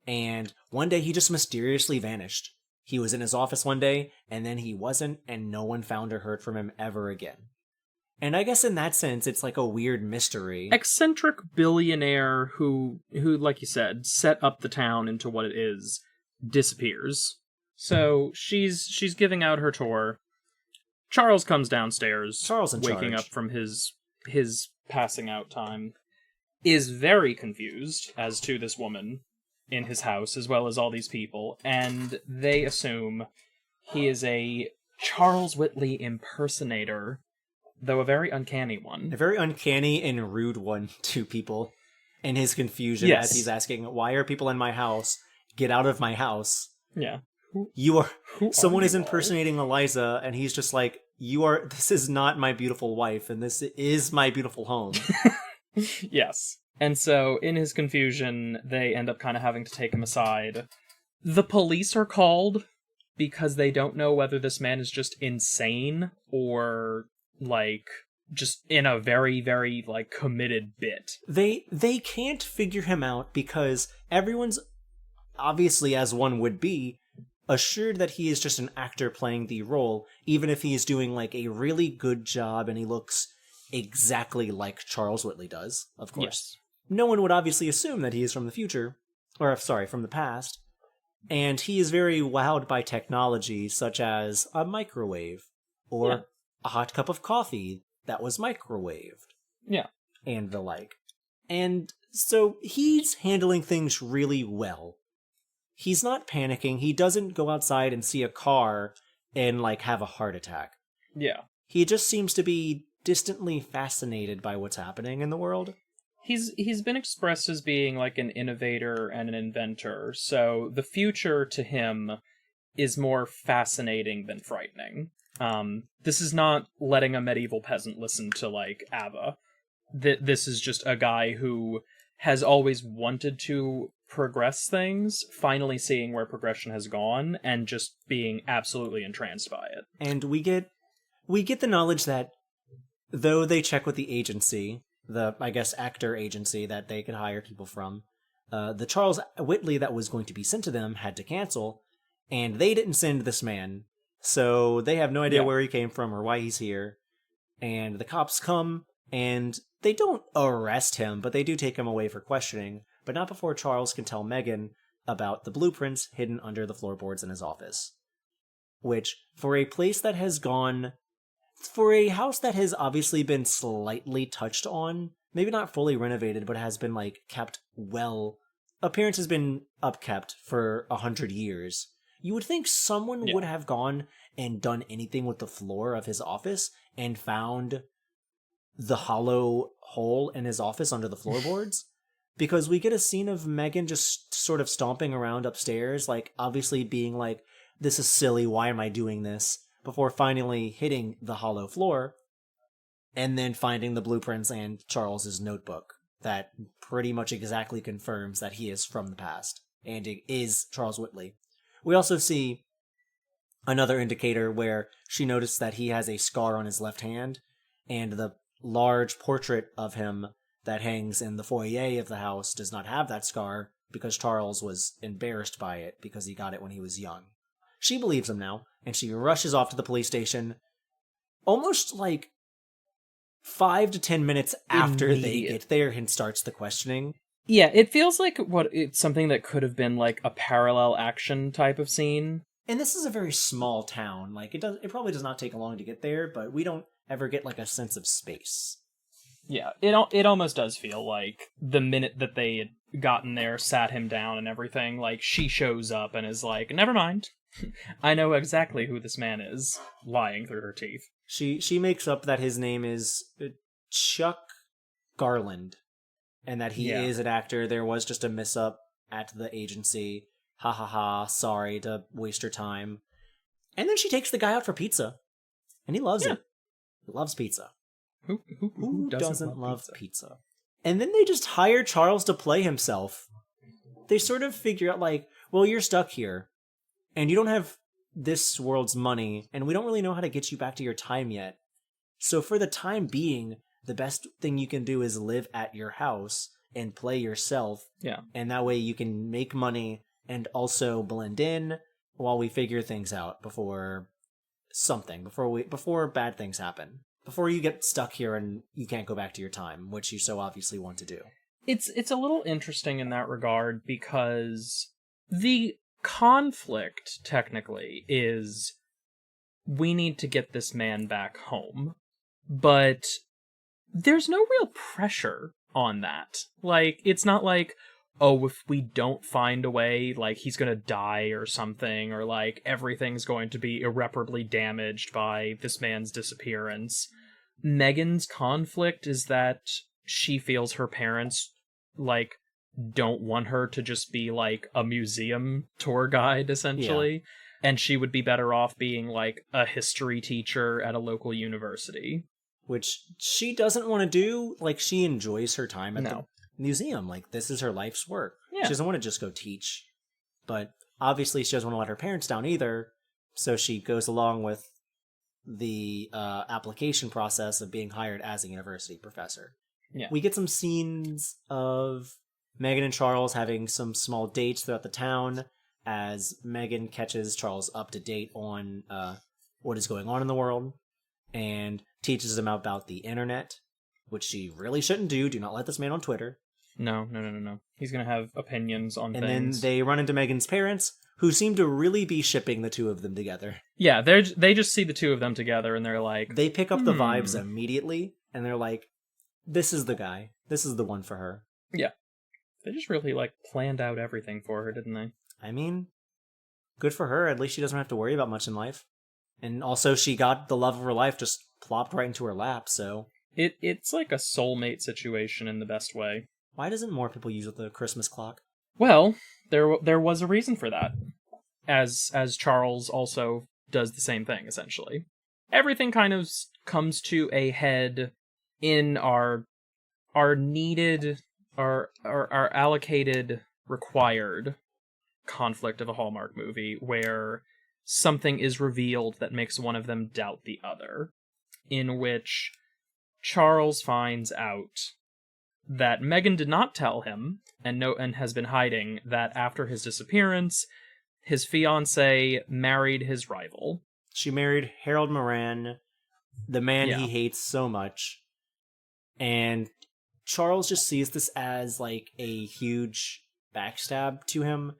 And one day he just mysteriously vanished. He was in his office one day, and then he wasn't, and no one found or heard from him ever again. And I guess in that sense, it's like a weird mystery. Eccentric billionaire who, like you said, set up the town into what it is, disappears. So she's giving out her tour. Charles comes downstairs. Charles in waking charge. Up from his passing out time, is very confused as to this woman in his house, as well as all these people, and they assume he is a Charles Whitley impersonator, though a very uncanny one. A very uncanny and rude one to people in his confusion as he's asking, why are people in my house? Get out of my house. Yeah. Someone is impersonating Eliza, and he's just like, this is not my beautiful wife, and this is my beautiful home. Yes. And so, in his confusion, they end up kind of having to take him aside. The police are called because they don't know whether this man is just insane or, like, just in a very, very, like, committed bit. They can't figure him out because everyone's, obviously as one would be, assured that he is just an actor playing the role, even if he is doing, like, a really good job and he looks exactly like Charles Whitley does, of course. Yes. No one would obviously assume that he is from the future, from the past, And he is very wowed by technology, such as a microwave, or Yeah. a hot cup of coffee that was microwaved, Yeah. and the like. And so he's handling things really well. He's not panicking. He doesn't go outside and see a car and, like, have a heart attack. Yeah. He just seems to be distantly fascinated by what's happening in the world. He's been expressed as being like an innovator and an inventor, so the future to him is more fascinating than frightening. This is not letting a medieval peasant listen to like ABBA. This is just a guy who has always wanted to progress things, finally seeing where progression has gone, and just being absolutely entranced by it. And we get the knowledge that though they check with the agency, the, I guess, actor agency that they could hire people from, the Charles Whitley that was going to be sent to them had to cancel, and they didn't send this man, so they have no idea where he came from or why he's here. And the cops come, and they don't arrest him, but they do take him away for questioning, but not before Charles can tell Megan about the blueprints hidden under the floorboards in his office. Which, for a place that has gone... For a house that has obviously been slightly touched on, maybe not fully renovated, but has been, like, kept well... Appearance has been upkept for 100 years. You would think someone would have gone and done anything with the floor of his office and found the hollow hole in his office under the floorboards. Because we get a scene of Megan just sort of stomping around upstairs, like, obviously being like, this is silly, why am I doing this? Before finally hitting the hollow floor, and then finding the blueprints and Charles's notebook that pretty much exactly confirms that he is from the past, and it is Charles Whitley. We also see another indicator where she noticed that he has a scar on his left hand, and the large portrait of him that hangs in the foyer of the house does not have that scar, because Charles was embarrassed by it because he got it when he was young. She believes him now, and she rushes off to the police station almost like 5 to 10 minutes after they get there and starts the questioning. Yeah, it feels like it's something that could have been like a parallel action type of scene. And this is a very small town. Like, it probably does not take long to get there, but we don't ever get like a sense of space. Yeah, it almost does feel like the minute that they had gotten there, sat him down and everything, like she shows up and is like, never mind. I know exactly who this man is, lying through her teeth. She makes up that his name is Chuck Garland, and that he is an actor. There was just a miss-up at the agency. Ha ha ha, sorry to waste her time. And then she takes the guy out for pizza, and he loves it. He loves pizza. Who doesn't love pizza? And then they just hire Charles to play himself. They sort of figure out, like, well, you're stuck here. And you don't have this world's money, and we don't really know how to get you back to your time yet. So for the time being, the best thing you can do is live at your house and play yourself. Yeah. And that way you can make money and also blend in while we figure things out before bad things happen. Before you get stuck here and you can't go back to your time, which you so obviously want to do. It's a little interesting in that regard because the conflict, technically, is we need to get this man back home. But there's no real pressure on that. Like, it's not like, oh, if we don't find a way, like, he's gonna die or something, or, like, everything's going to be irreparably damaged by this man's disappearance. Megan's conflict is that she feels her parents, like, don't want her to just be, like, a museum tour guide, essentially. Yeah. And she would be better off being, like, a history teacher at a local university. Which she doesn't want to do. Like, she enjoys her time at the museum. Like, this is her life's work. Yeah. She doesn't want to just go teach. But obviously she doesn't want to let her parents down either. So she goes along with the application process of being hired as a university professor. Yeah. We get some scenes of Megan and Charles having some small dates throughout the town as Megan catches Charles up to date on what is going on in the world and teaches him about the internet, which she really shouldn't do. Do not let this man on Twitter. No. He's going to have opinions on things. And then they run into Megan's parents, who seem to really be shipping the two of them together. Yeah, they just see the two of them together and they're like... They pick up the vibes immediately, and they're like, this is the guy. This is the one for her. Yeah. They just really, like, planned out everything for her, didn't they? I mean, good for her. At least she doesn't have to worry about much in life. And also, she got the love of her life just plopped right into her lap, so... It's like a soulmate situation in the best way. Why doesn't more people use the Christmas clock? Well, there was a reason for that. As Charles also does the same thing, essentially. Everything kind of comes to a head in our needed, our allocated, required conflict of a Hallmark movie, where something is revealed that makes one of them doubt the other, in which Charles finds out that Megan did not tell him, and has been hiding, that after his disappearance, his fiancée married his rival. She married Harold Moran, the man he hates so much, and Charles just sees this as, like, a huge backstab to him.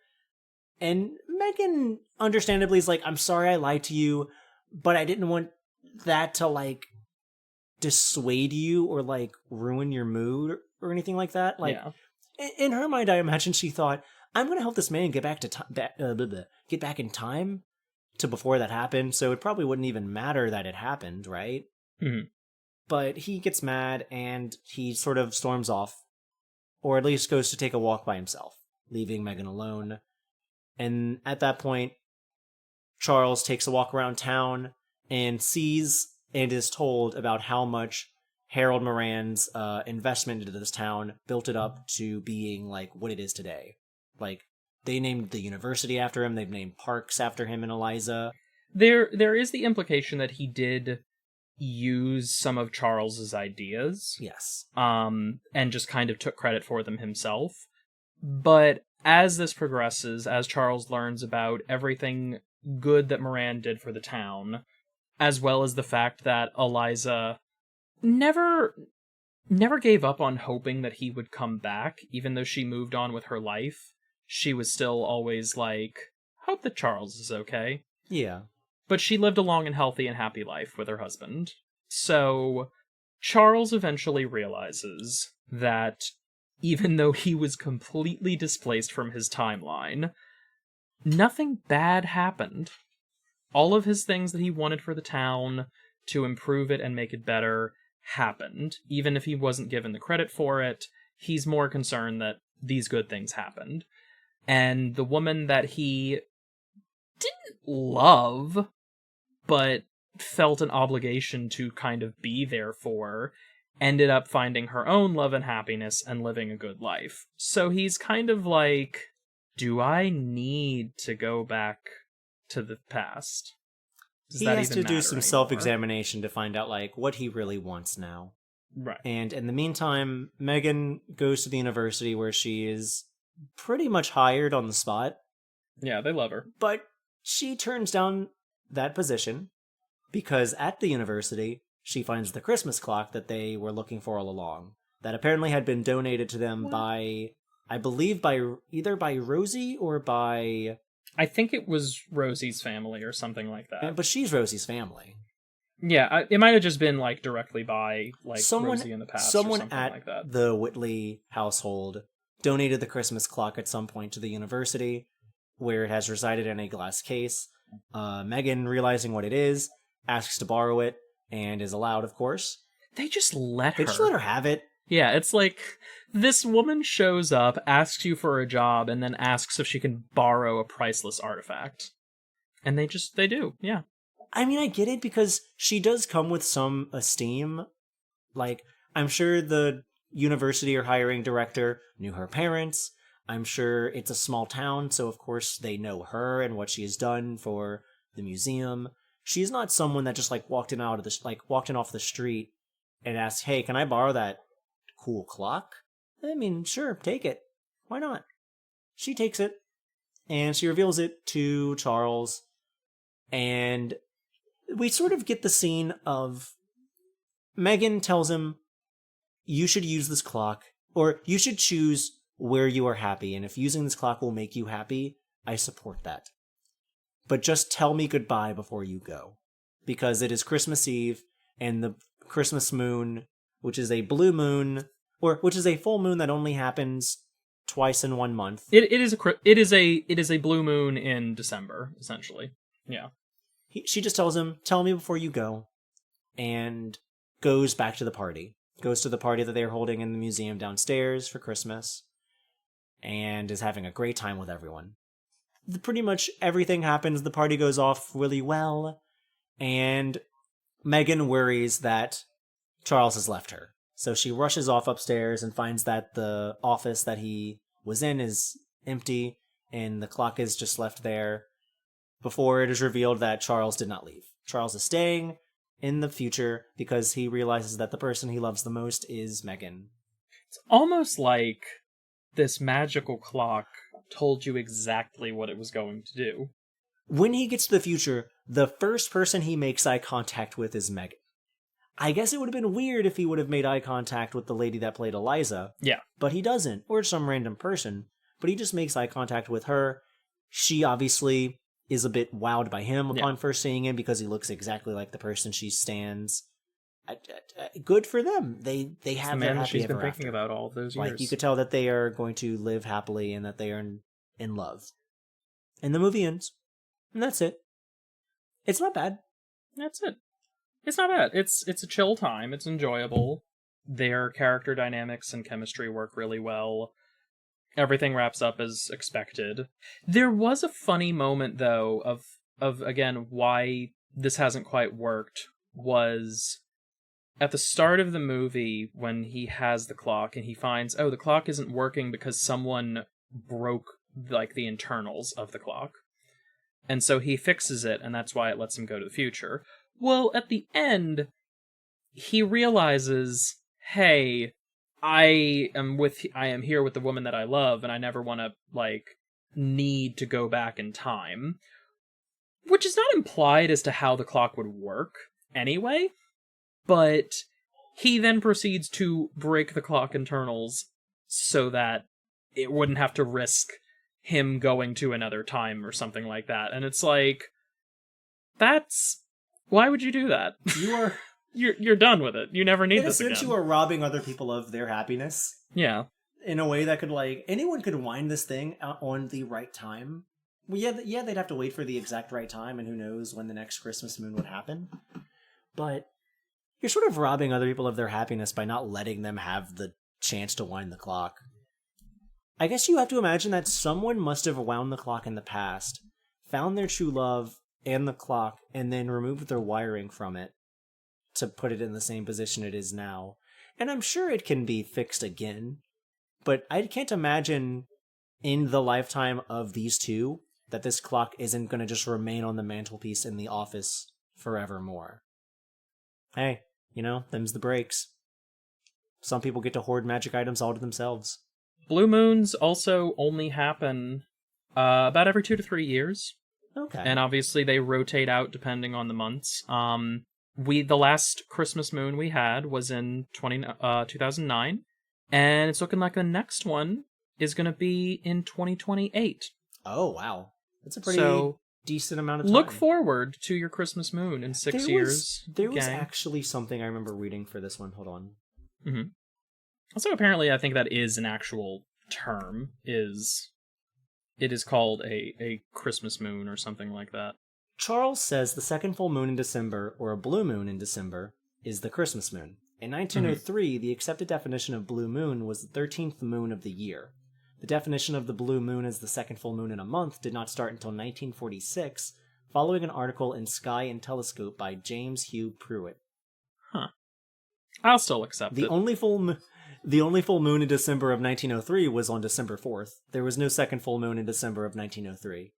And Megan, understandably, is like, I'm sorry I lied to you, but I didn't want that to, like, dissuade you or, like, ruin your mood or anything like that. Like, in her mind, I imagine she thought, I'm going to help this man get back to get back in time to before that happened, so it probably wouldn't even matter that it happened, right? Mm-hmm. But he gets mad, and he sort of storms off, or at least goes to take a walk by himself, leaving Megan alone. And at that point, Charles takes a walk around town and sees and is told about how much Harold Moran's investment into this town built it up to being like what it is today. Like, they named the university after him, they've named parks after him and Eliza. There is the implication that he did use some of Charles's ideas. Yes. And just kind of took credit for them himself. But as this progresses, as Charles learns about everything good that Moran did for the town, as well as the fact that Eliza never gave up on hoping that he would come back, even though she moved on with her life, she was still always like, hope that Charles is okay. Yeah. But she lived a long and healthy and happy life with her husband. So Charles eventually realizes that even though he was completely displaced from his timeline, nothing bad happened. All of his things that he wanted for the town to improve it and make it better happened. Even if he wasn't given the credit for it, he's more concerned that these good things happened. And the woman that he didn't love, but felt an obligation to kind of be there for, ended up finding her own love and happiness and living a good life. So he's kind of like, do I need to go back to the past? He has to do some self-examination to find out, like, what he really wants now. Right. And in the meantime, Megan goes to the university where she is pretty much hired on the spot. Yeah, they love her. But she turns down that position because at the university, she finds the Christmas clock that they were looking for all along. That apparently had been donated to them by, I believe, either by Rosie or by... I think it was Rosie's family or something like that. But she's Rosie's family. Yeah, it might have just been like directly by like Rosie in the past or something like that. Someone at the Whitley household donated the Christmas clock at some point to the university, where it has resided in a glass case. Megan, realizing what it is, asks to borrow it, and is allowed, of course. They just let her. They just let her have it. Yeah, it's like, this woman shows up, asks you for a job, and then asks if she can borrow a priceless artifact. And they do, yeah. I mean, I get it, because she does come with some esteem. Like, I'm sure the university or hiring director knew her parents. I'm sure it's a small town, so of course they know her and what she has done for the museum. She's not someone that just like walked in off the street and asked, "Hey, can I borrow that cool clock?" I mean, sure, take it. Why not? She takes it, and she reveals it to Charles, and we sort of get the scene of Megan tells him, you should use this clock, or you should choose where you are happy, and if using this clock will make you happy, I support that. but just tell me goodbye before you go. Because it is Christmas Eve, and the Christmas moon, which is a blue moon, or which is a full moon that only happens twice in 1 month. It is a blue moon in December, essentially. Yeah. She just tells him, tell me before you go, and goes back to the party. Goes to the party that they're holding in the museum downstairs for Christmas, and is having a great time with everyone. Pretty much everything happens. The party goes off really well, and Megan worries that Charles has left her. So she rushes off upstairs and finds that the office that he was in is empty, and the clock is just left there before it is revealed that Charles did not leave. Charles is staying in the future because he realizes that the person he loves the most is Megan. It's almost like this magical clock told you exactly what it was going to do. When he gets to the future, the first person he makes eye contact with is Megan. I guess it would have been weird if he would have made eye contact with the lady that played Eliza. Yeah. But he doesn't, or some random person. But he just makes eye contact with her. She obviously is a bit wowed by him upon first seeing him because he looks exactly like the person she stands. Good for them. They have the their man happy she's been ever thinking after. about all of those years. Like, you could tell that they are going to live happily and that they are in love. And the movie ends. And that's it. It's not bad. That's it. It's not bad. It's a chill time. It's enjoyable. Their character dynamics and chemistry work really well. Everything wraps up as expected. There was a funny moment, though, of again, why this hasn't quite worked, was at the start of the movie when he has the clock and he finds, oh, the clock isn't working because someone broke, like, the internals of the clock. And so he fixes it, and that's why it lets him go to the future. Well, at the end, he realizes, hey, I am here with the woman that I love, and I never want to, like, need to go back in time. Which is not implied as to how the clock would work, anyway. But he then proceeds to break the clock internals so that it wouldn't have to risk him going to another time or something like that. And it's like, why would you do that? You're done with it. You never need this again. In a sense, you are robbing other people of their happiness. Yeah. In a way that could, like, anyone could wind this thing out on the right time. Well, yeah, they'd have to wait for the exact right time, and who knows when the next Christmas moon would happen. But you're sort of robbing other people of their happiness by not letting them have the chance to wind the clock. I guess you have to imagine that someone must have wound the clock in the past, found their true love and the clock, and then removed their wiring from it to put it in the same position it is now. And I'm sure it can be fixed again, but I can't imagine in the lifetime of these two that this clock isn't going to just remain on the mantelpiece in the office forevermore. Hey, them's the breaks. Some people get to hoard magic items all to themselves. Blue moons also only happen about every 2 to 3 years. Okay. And obviously they rotate out depending on the months. The last Christmas moon we had was in 2009, and it's looking like the next one is going to be in 2028. Oh, wow. That's a pretty decent amount of time. Look forward to your Christmas moon in 6 years. There was actually something I remember reading for this one. Hold on. Mm-hmm. Also, apparently, I think that is an actual term. It is called a Christmas moon or something like that. Charles says the second full moon in December, or a blue moon in December, is the Christmas moon. In 1903, the accepted definition of blue moon was the 13th moon of the year. The definition of the blue moon as the second full moon in a month did not start until 1946, following an article in Sky and Telescope by James Hugh Pruitt. Huh. I'll still accept it. The only full moon in December of 1903 was on December 4th. There was no second full moon in December of 1903.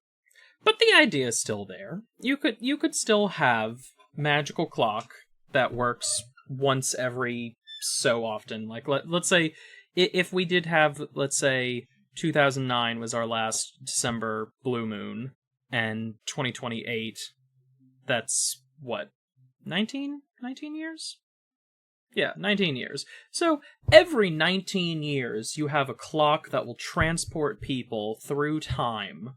But the idea is still there. You could still have magical clock that works once every so often. Like let's say if we did have, let's say 2009 was our last December blue moon, and 2028, that's what, 19 years? Yeah, 19 years. So every 19 years you have a clock that will transport people through time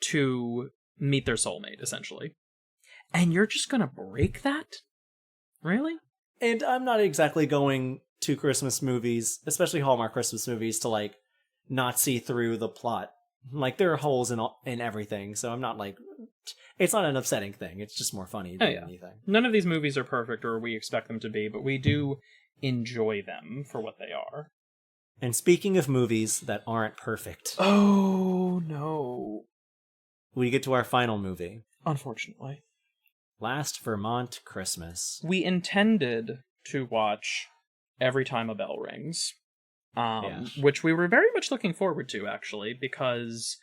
to meet their soulmate, essentially. And you're just gonna break that? Really? And I'm not exactly going to Christmas movies, especially Hallmark Christmas movies, to like not see through the plot. Like there are holes in everything, so I'm not like it's not an upsetting thing. It's just more funny than anything. None of these movies are perfect or we expect them to be, but we do enjoy them for what they are. And speaking of movies that aren't perfect, oh no, we get to our final movie. Unfortunately, Last Vermont Christmas. We intended to watch Every Time a Bell Rings, which we were very much looking forward to, actually, because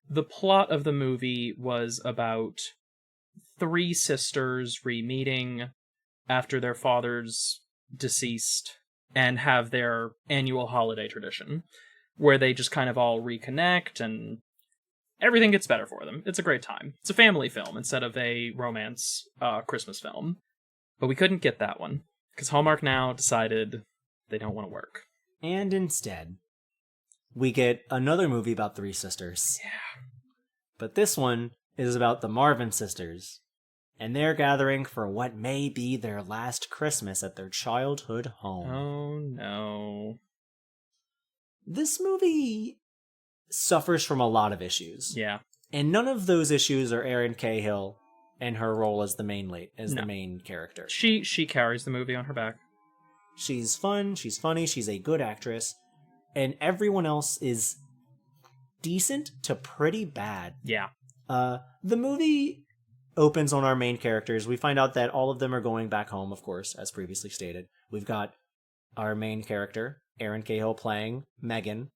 the plot of the movie was about three sisters re-meeting after their father's deceased and have their annual holiday tradition where they just kind of all reconnect and everything gets better for them. It's a great time. It's a family film instead of a romance Christmas film. But we couldn't get that one because Hallmark now decided they don't want to work. And instead, we get another movie about three sisters. Yeah. But this one is about the Marvin sisters, and they're gathering for what may be their last Christmas at their childhood home. Oh no. This movie suffers from a lot of issues. Yeah. And none of those issues are Erin Cahill and her role as the main character. She carries the movie on her back. She's fun, she's funny, she's a good actress, and everyone else is decent to pretty bad. Yeah. The movie opens on our main characters. We find out that all of them are going back home, of course, as previously stated. We've got our main character, Erin Cahill, playing Megan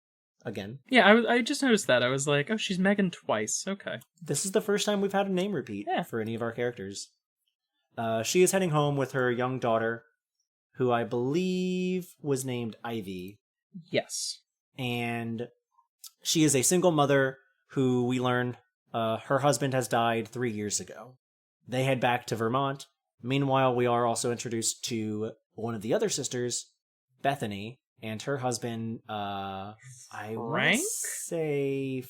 again. Yeah, I just noticed that. I was like, oh, she's Megan twice. Okay. This is the first time we've had a name repeat for any of our characters. She is heading home with her young daughter, who I believe was named Ivy. Yes. And she is a single mother who we learn her husband has died 3 years ago. They head back to Vermont. Meanwhile, we are also introduced to one of the other sisters, Bethany, and her husband, I Frank? would say...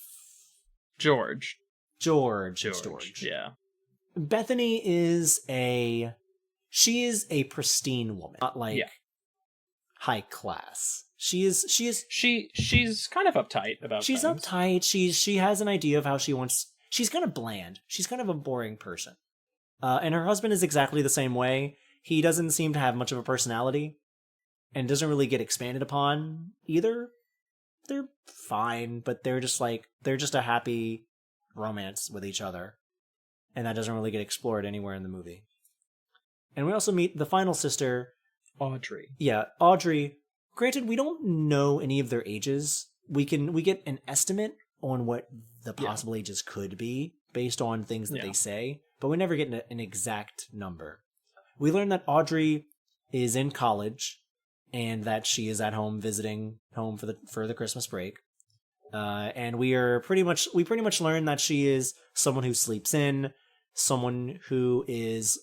George. George. Yeah. Bethany is a pristine woman, not like high class. She's kind of uptight about she's things. uptight. She has an idea of how she wants. She's kind of bland. She's kind of a boring person. And her husband is exactly the same way. He doesn't seem to have much of a personality and doesn't really get expanded upon either. They're fine, but they're just a happy romance with each other. And that doesn't really get explored anywhere in the movie. And we also meet the final sister, Audrey. Yeah, Audrey. Granted, we don't know any of their ages. We get an estimate on what the possible ages could be based on things that they say, but we never get an exact number. We learn that Audrey is in college and that she is at home visiting home for the Christmas break. And we pretty much learn that she is someone who sleeps in, someone who is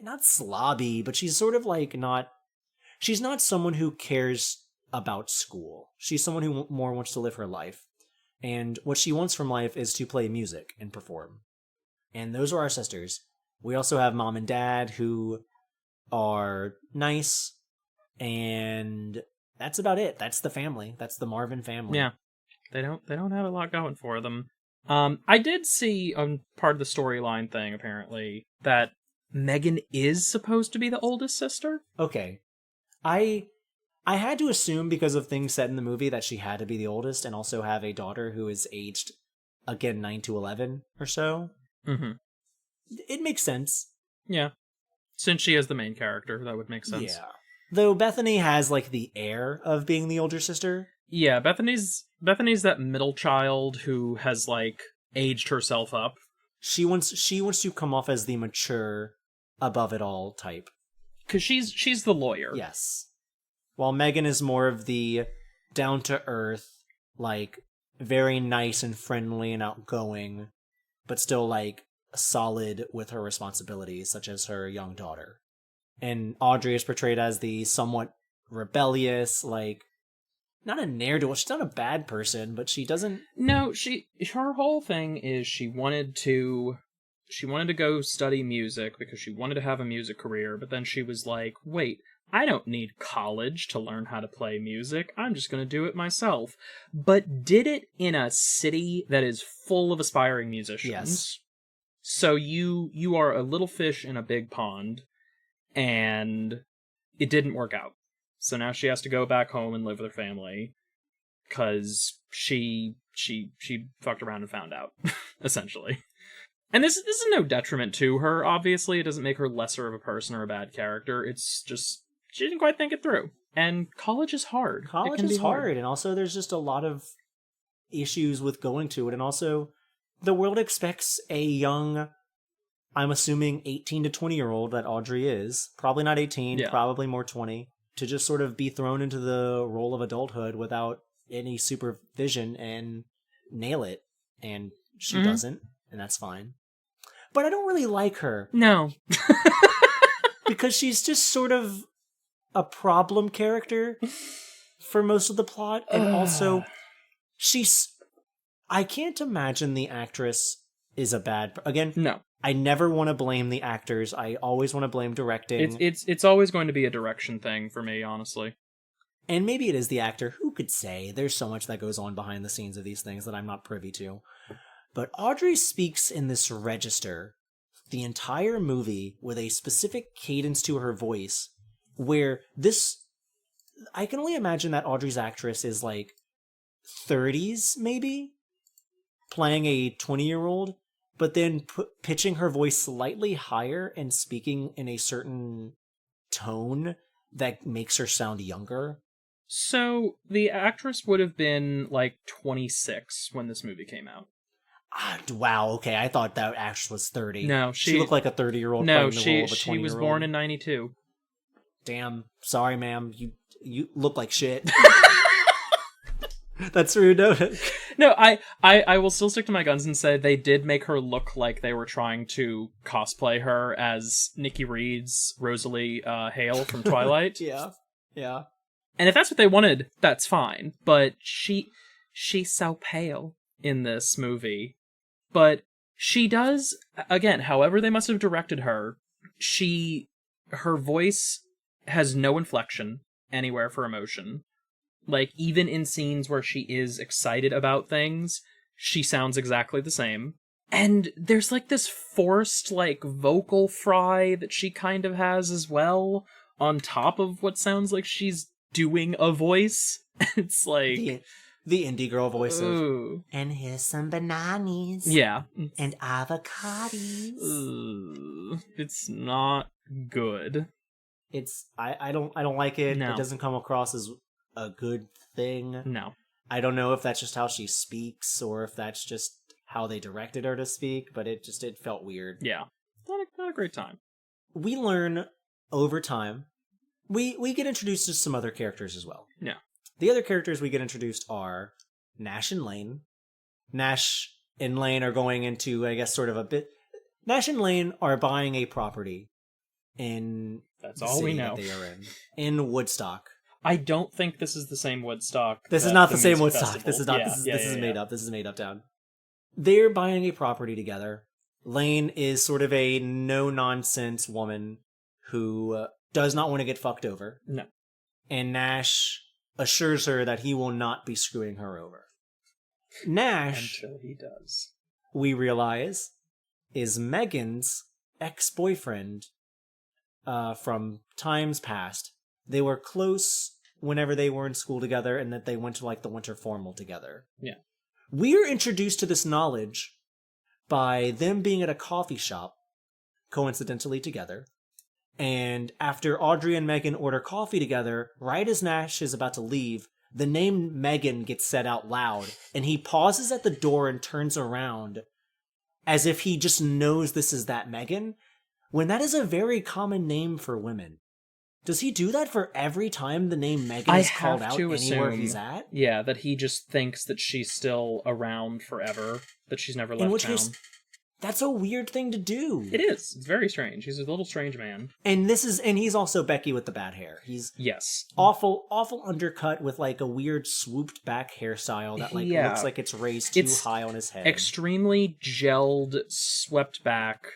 not slobby, but she's sort of like she's not someone who cares about school. She's someone who more wants to live her life. And what she wants from life is to play music and perform. And those are our sisters. We also have mom and dad who are nice. And that's about it. That's the family. That's the Marvin family. Yeah. They don't have a lot going for them. I did see on part of the storyline thing, apparently, that Megan is supposed to be the oldest sister. Okay. I had to assume because of things said in the movie that she had to be the oldest and also have a daughter who is aged, again, 9 to 11 or so. Mm-hmm. It makes sense. Yeah. Since she is the main character, that would make sense. Yeah. Though Bethany has, like, the air of being the older sister. Yeah, Bethany's that middle child who has, like, aged herself up. She wants to come off as the mature, above it all type. Because she's the lawyer. Yes. While Megan is more of the down-to-earth, like, very nice and friendly and outgoing, but still, like, solid with her responsibilities, such as her young daughter. And Audrey is portrayed as the somewhat rebellious, like, not a ne'er-do-well. She's not a bad person, but she doesn't... No, her whole thing is she wanted to go study music because she wanted to have a music career, but then she was like, wait, I don't need college to learn how to play music. I'm just going to do it myself. But did it in a city that is full of aspiring musicians. Yes. So you are a little fish in a big pond, and it didn't work out. So now she has to go back home and live with her family because she fucked around and found out, essentially. And this is no detriment to her, obviously. It doesn't make her lesser of a person or a bad character. It's just, she didn't quite think it through. And college is hard. College is hard. And also there's just a lot of issues with going to it. And also, the world expects a young, I'm assuming 18 to 20-year-old that Audrey is, probably not 18, probably more 20, to just sort of be thrown into the role of adulthood without any supervision and nail it. And she doesn't. And that's fine. But I don't really like her. No. Because she's just sort of a problem character for most of the plot. And also, I can't imagine the actress is a bad... Again, no. I never want to blame the actors. I always want to blame directing. It's always going to be a direction thing for me, honestly. And maybe it is the actor. Who could say? There's so much that goes on behind the scenes of these things that I'm not privy to. But Audrey speaks in this register the entire movie with a specific cadence to her voice where I can only imagine that Audrey's actress is like 30s maybe, playing a 20-year-old, but then pitching her voice slightly higher and speaking in a certain tone that makes her sound younger. So the actress would have been like 26 when this movie came out. Wow, okay, I thought that actress was 30. No, she looked like a 30-year-old playing the role of a 20-year-old. She was born in 92. Damn, sorry ma'am, you look like shit. That's rude. No, I will still stick to my guns and say they did make her look like they were trying to cosplay her as Nikki Reed's Rosalie Hale from Twilight. Yeah. And if that's what they wanted, that's fine. But she's so pale in this movie. But she does, again, however they must have directed her, her voice has no inflection anywhere for emotion. Like, even in scenes where she is excited about things, she sounds exactly the same. And there's, like, this forced, like, vocal fry that she kind of has as well, on top of what sounds like she's doing a voice. It's like... The indie girl voice of... And here's some bananas. Yeah. And avocados. It's not good. I don't like it. No. It doesn't come across as a good thing. No. I don't know if that's just how she speaks or if that's just how they directed her to speak, but it felt weird. Yeah. Not a great time. We learn over time. We get introduced to some other characters as well. Yeah. The other characters we get introduced are Nash and Lane. Nash and Lane are going into, I guess, sort of a bit... Nash and Lane are buying a property in... That's all we know. That they are in Woodstock. I don't think this is the same Woodstock. This is not the same Woodstock. This is not. This is made up. This is made up town. They're buying a property together. Lane is sort of a no-nonsense woman who does not want to get fucked over. No. And Nash assures her that he will not be screwing her over. Nash, until he does, we realize, is Megan's ex-boyfriend from times past. They were close whenever they were in school together and that they went to like the winter formal together. Yeah. We are introduced to this knowledge by them being at a coffee shop, coincidentally together. And after Audrey and Megan order coffee together, right as Nash is about to leave, the name Megan gets said out loud, and he pauses at the door and turns around as if he just knows this is that Megan, when that is a very common name for women. Does he do that for every time the name Megan is called out anywhere he's at? Yeah, that he just thinks that she's still around forever, that she's never left town. That's a weird thing to do. It is. It's very strange. He's a little strange man. And he's also Becky with the bad hair. He's Yes. awful undercut with like a weird swooped back hairstyle that like looks like it's raised too high on his head. Extremely gelled, swept back.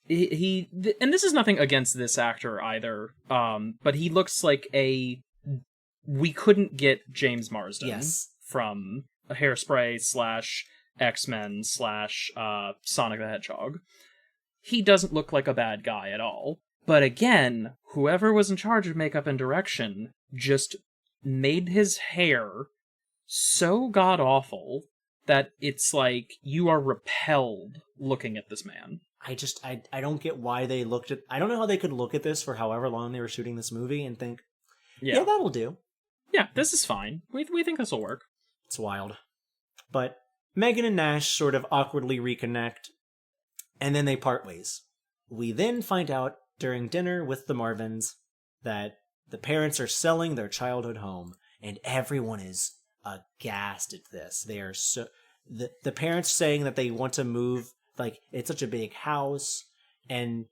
He and this is nothing against this actor either. But he looks like we couldn't get James Marsden from a Hairspray / X-Men / Sonic the Hedgehog. He doesn't look like a bad guy at all. But again, whoever was in charge of makeup and direction just made his hair so god-awful that it's like you are repelled looking at this man. I don't get why they looked at... I don't know how they could look at this for however long they were shooting this movie and think, yeah that'll do. Yeah, this is fine. We think this will work. It's wild. But Megan and Nash sort of awkwardly reconnect, and then they part ways. We then find out during dinner with the Marvins that the parents are selling their childhood home, and everyone is aghast at this. They are so... The parents saying that they want to move, like, it's such a big house, and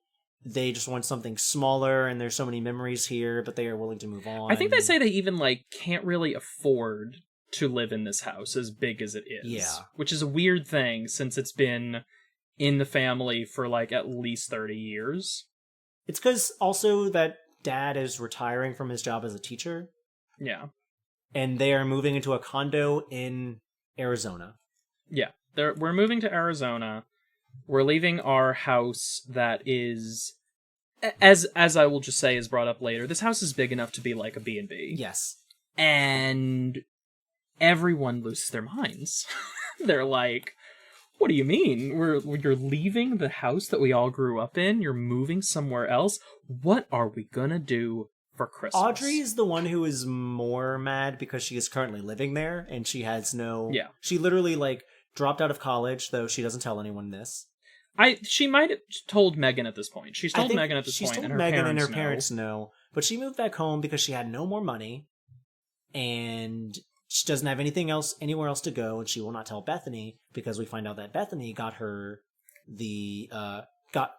they just want something smaller, and there's so many memories here, but they are willing to move on. I think they say they even, like, can't really afford to live in this house as big as it is. Yeah. Which is a weird thing, since it's been in the family for, like, at least 30 years. It's because also that dad is retiring from his job as a teacher. Yeah. And they are moving into a condo in Arizona. Yeah. We're moving to Arizona. We're leaving our house that is... As I will just say is brought up later, this house is big enough to be like a B&B. Yes. And everyone loses their minds. They're like, what do you mean? You're leaving the house that we all grew up in? You're moving somewhere else? What are we gonna do for Christmas? Audrey is the one who is more mad because she is currently living there, and she has no... Yeah. She literally, like, dropped out of college, though she doesn't tell anyone this. She might have told Megan at this point. She's told Megan at this point, and her parents know. But she moved back home because she had no more money, and she doesn't have anywhere else to go, and she will not tell Bethany, because we find out that Bethany got her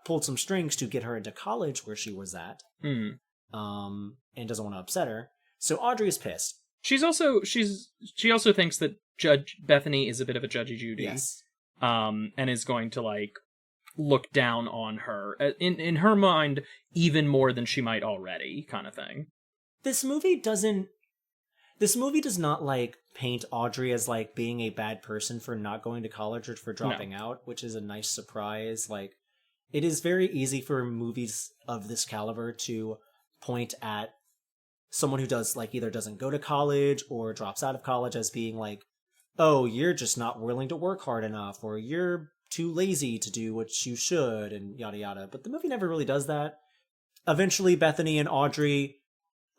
pulled some strings to get her into college where she was at, and doesn't want to upset her. So Audrey is pissed. She also thinks that Judge Bethany is a bit of a judgy Judy, yes, and is going to like look down on her in her mind even more than she might already, kind of thing. This movie does not like paint Audrey as like being a bad person for not going to college or for dropping out, which is a nice surprise. Like, it is very easy for movies of this caliber to point at someone who does like either doesn't go to college or drops out of college as being like, oh, you're just not willing to work hard enough, or you're too lazy to do what you should, and yada yada. But the movie never really does that. Eventually, Bethany and Audrey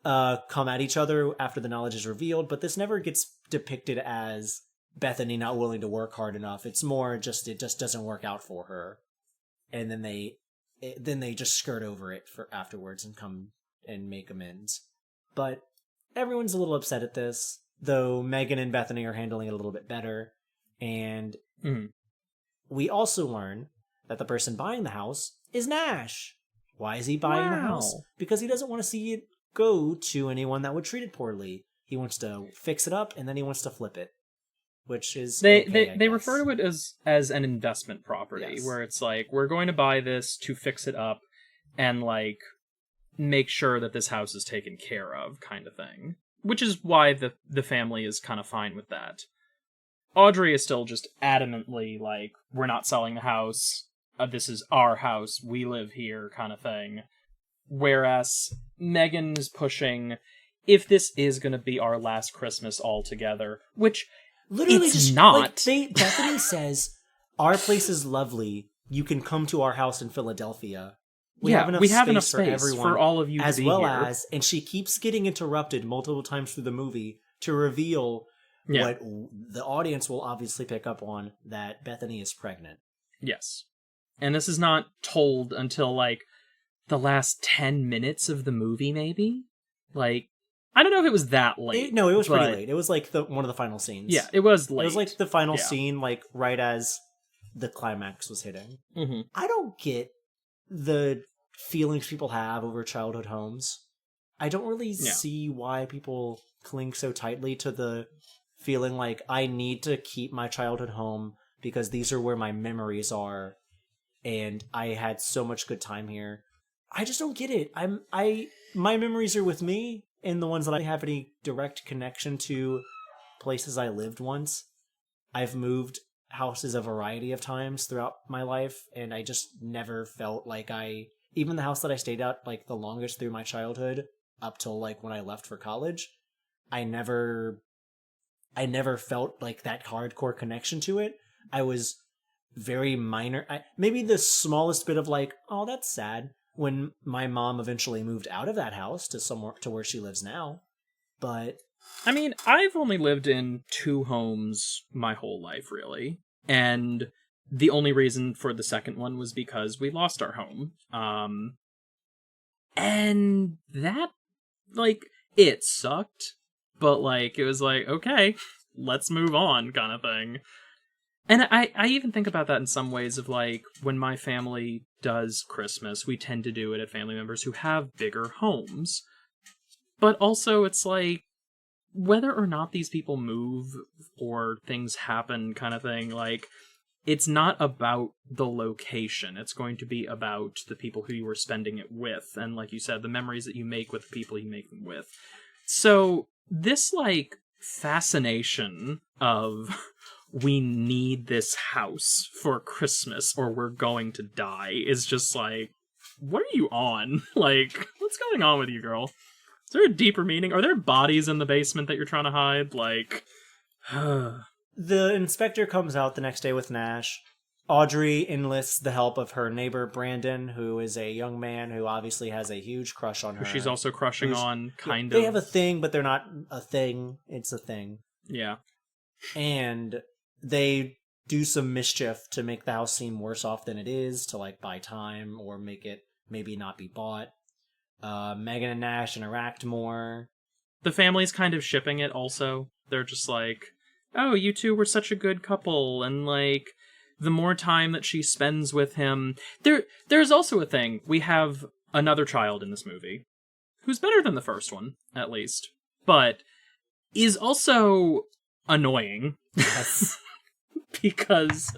come at each other after the knowledge is revealed, but this never gets depicted as Bethany not willing to work hard enough. It's more just it just doesn't work out for her, and then they just skirt over it for afterwards and come and make amends. But everyone's a little upset at this, though Megan and Bethany are handling it a little bit better, and we also learn that the person buying the house is Nash. Why is he buying the house? Because he doesn't want to see it go to anyone that would treat it poorly. He wants to fix it up, and then he wants to flip it, which is they refer to it as an investment property, yes, where it's like, we're going to buy this to fix it up and like make sure that this house is taken care of, kind of thing. Which is why the family is kind of fine with that. Audrey is still just adamantly like, we're not selling the house. This is our house. We live here, kind of thing. Whereas Megan is pushing, if this is going to be our last Christmas all together, which literally it's just not. Like, Bethany says, our place is lovely. You can come to our house in Philadelphia. We have enough space for everyone, for all of you as to be well here. as, and she keeps getting interrupted multiple times through the movie to reveal what the audience will obviously pick up on, that Bethany is pregnant. Yes. And this is not told until, like, the last 10 minutes of the movie, maybe? Like, I don't know if it was that late. It was pretty late. It was, like, one of the final scenes. Yeah, it was late. It was, like, the final scene, like, right as the climax was hitting. Mm-hmm. I don't get the feelings people have over childhood homes. I don't really see why people cling so tightly to the feeling like I need to keep my childhood home because these are where my memories are and I had so much good time here. I just don't get it. My memories are with me and the ones that I have any direct connection to places I lived once. I've moved houses a variety of times throughout my life and I just never felt like even the house that I stayed at like the longest through my childhood up till like when I left for college, I never felt like that hardcore connection to it. I was very minor. Maybe the smallest bit of like, oh, that's sad when my mom eventually moved out of that house to somewhere to where she lives now. But I mean, I've only lived in 2 homes my whole life, really. And the only reason for the second one was because we lost our home. And that, like, it sucked. But, like, it was like, okay, let's move on kind of thing. And I even think about that in some ways of, like, when my family does Christmas, we tend to do it at family members who have bigger homes. But also, it's like, whether or not these people move or things happen kind of thing, like, it's not about the location. It's going to be about the people who you are spending it with. And like you said, the memories that you make with the people you make them with. So this, like, fascination of we need this house for Christmas or we're going to die is just like, what are you on? Like, what's going on with you, girl? Is there a deeper meaning? Are there bodies in the basement that you're trying to hide? Like, the inspector comes out the next day with Nash. Audrey enlists the help of her neighbor Brandon, who is a young man who obviously has a huge crush on her. She's also crushing on, kind of. They have a thing, but they're not a thing. It's a thing. Yeah. And they do some mischief to make the house seem worse off than it is, to like buy time or make it maybe not be bought. Megan and Nash interact more. The family's kind of shipping it also. They're just like, oh, you two were such a good couple, and like, the more time that she spends with him... There's also a thing. We have another child in this movie, who's better than the first one, at least, but is also annoying. Yes. Because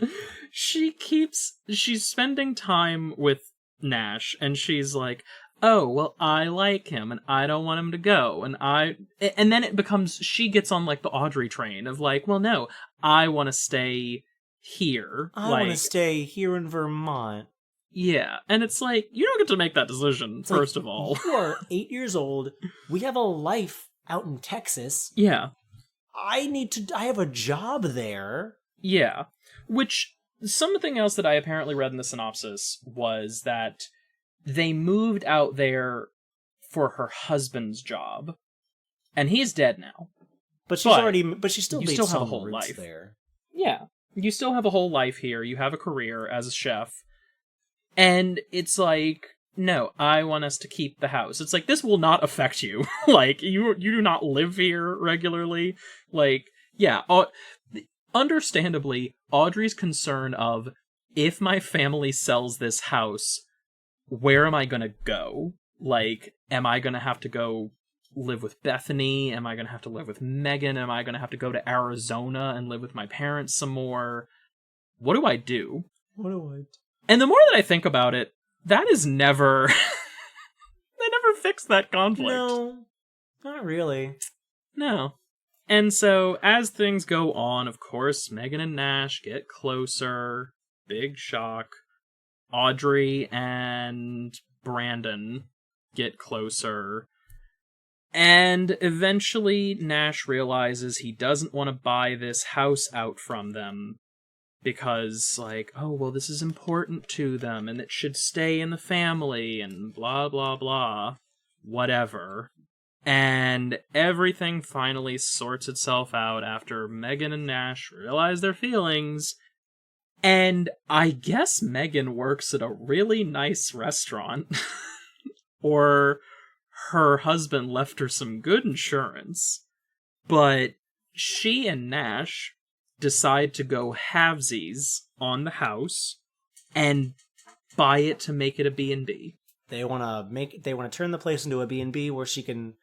she's spending time with Nash, and she's like, oh, well, I like him, and I don't want him to go, and then it becomes, she gets on, like, the Audrey train of, like, well, no, I want to stay here. I want to stay here in Vermont. Yeah, and it's like, you don't get to make that decision, first of all. You are 8 years old, we have a life out in Texas. Yeah. I have a job there. Yeah, which, something else that I apparently read in the synopsis was that they moved out there for her husband's job, and he's dead now. But she still made have some a whole roots life there. Yeah, you still have a whole life here. You have a career as a chef, and it's like, no, I want us to keep the house. It's like, this will not affect you. Like, you do not live here regularly. Like, yeah, understandably, Audrey's concern of, if my family sells this house, where am I going to go? Like, am I going to have to go live with Bethany? Am I going to have to live with Megan? Am I going to have to go to Arizona and live with my parents some more? What do I do? And the more that I think about it, that is never... they never fix that conflict. No, not really. No. And so, as things go on, of course, Megan and Nash get closer. Big shock. Audrey and Brandon get closer. And eventually, Nash realizes he doesn't want to buy this house out from them. Because, like, oh, well, this is important to them, and it should stay in the family, and blah, blah, blah. Whatever. And everything finally sorts itself out after Megan and Nash realize their feelings. And I guess Megan works at a really nice restaurant. Or her husband left her some good insurance. But she and Nash decide to go halvesies on the house and buy it to make it a B&B. They want to turn the place into a B&B where she can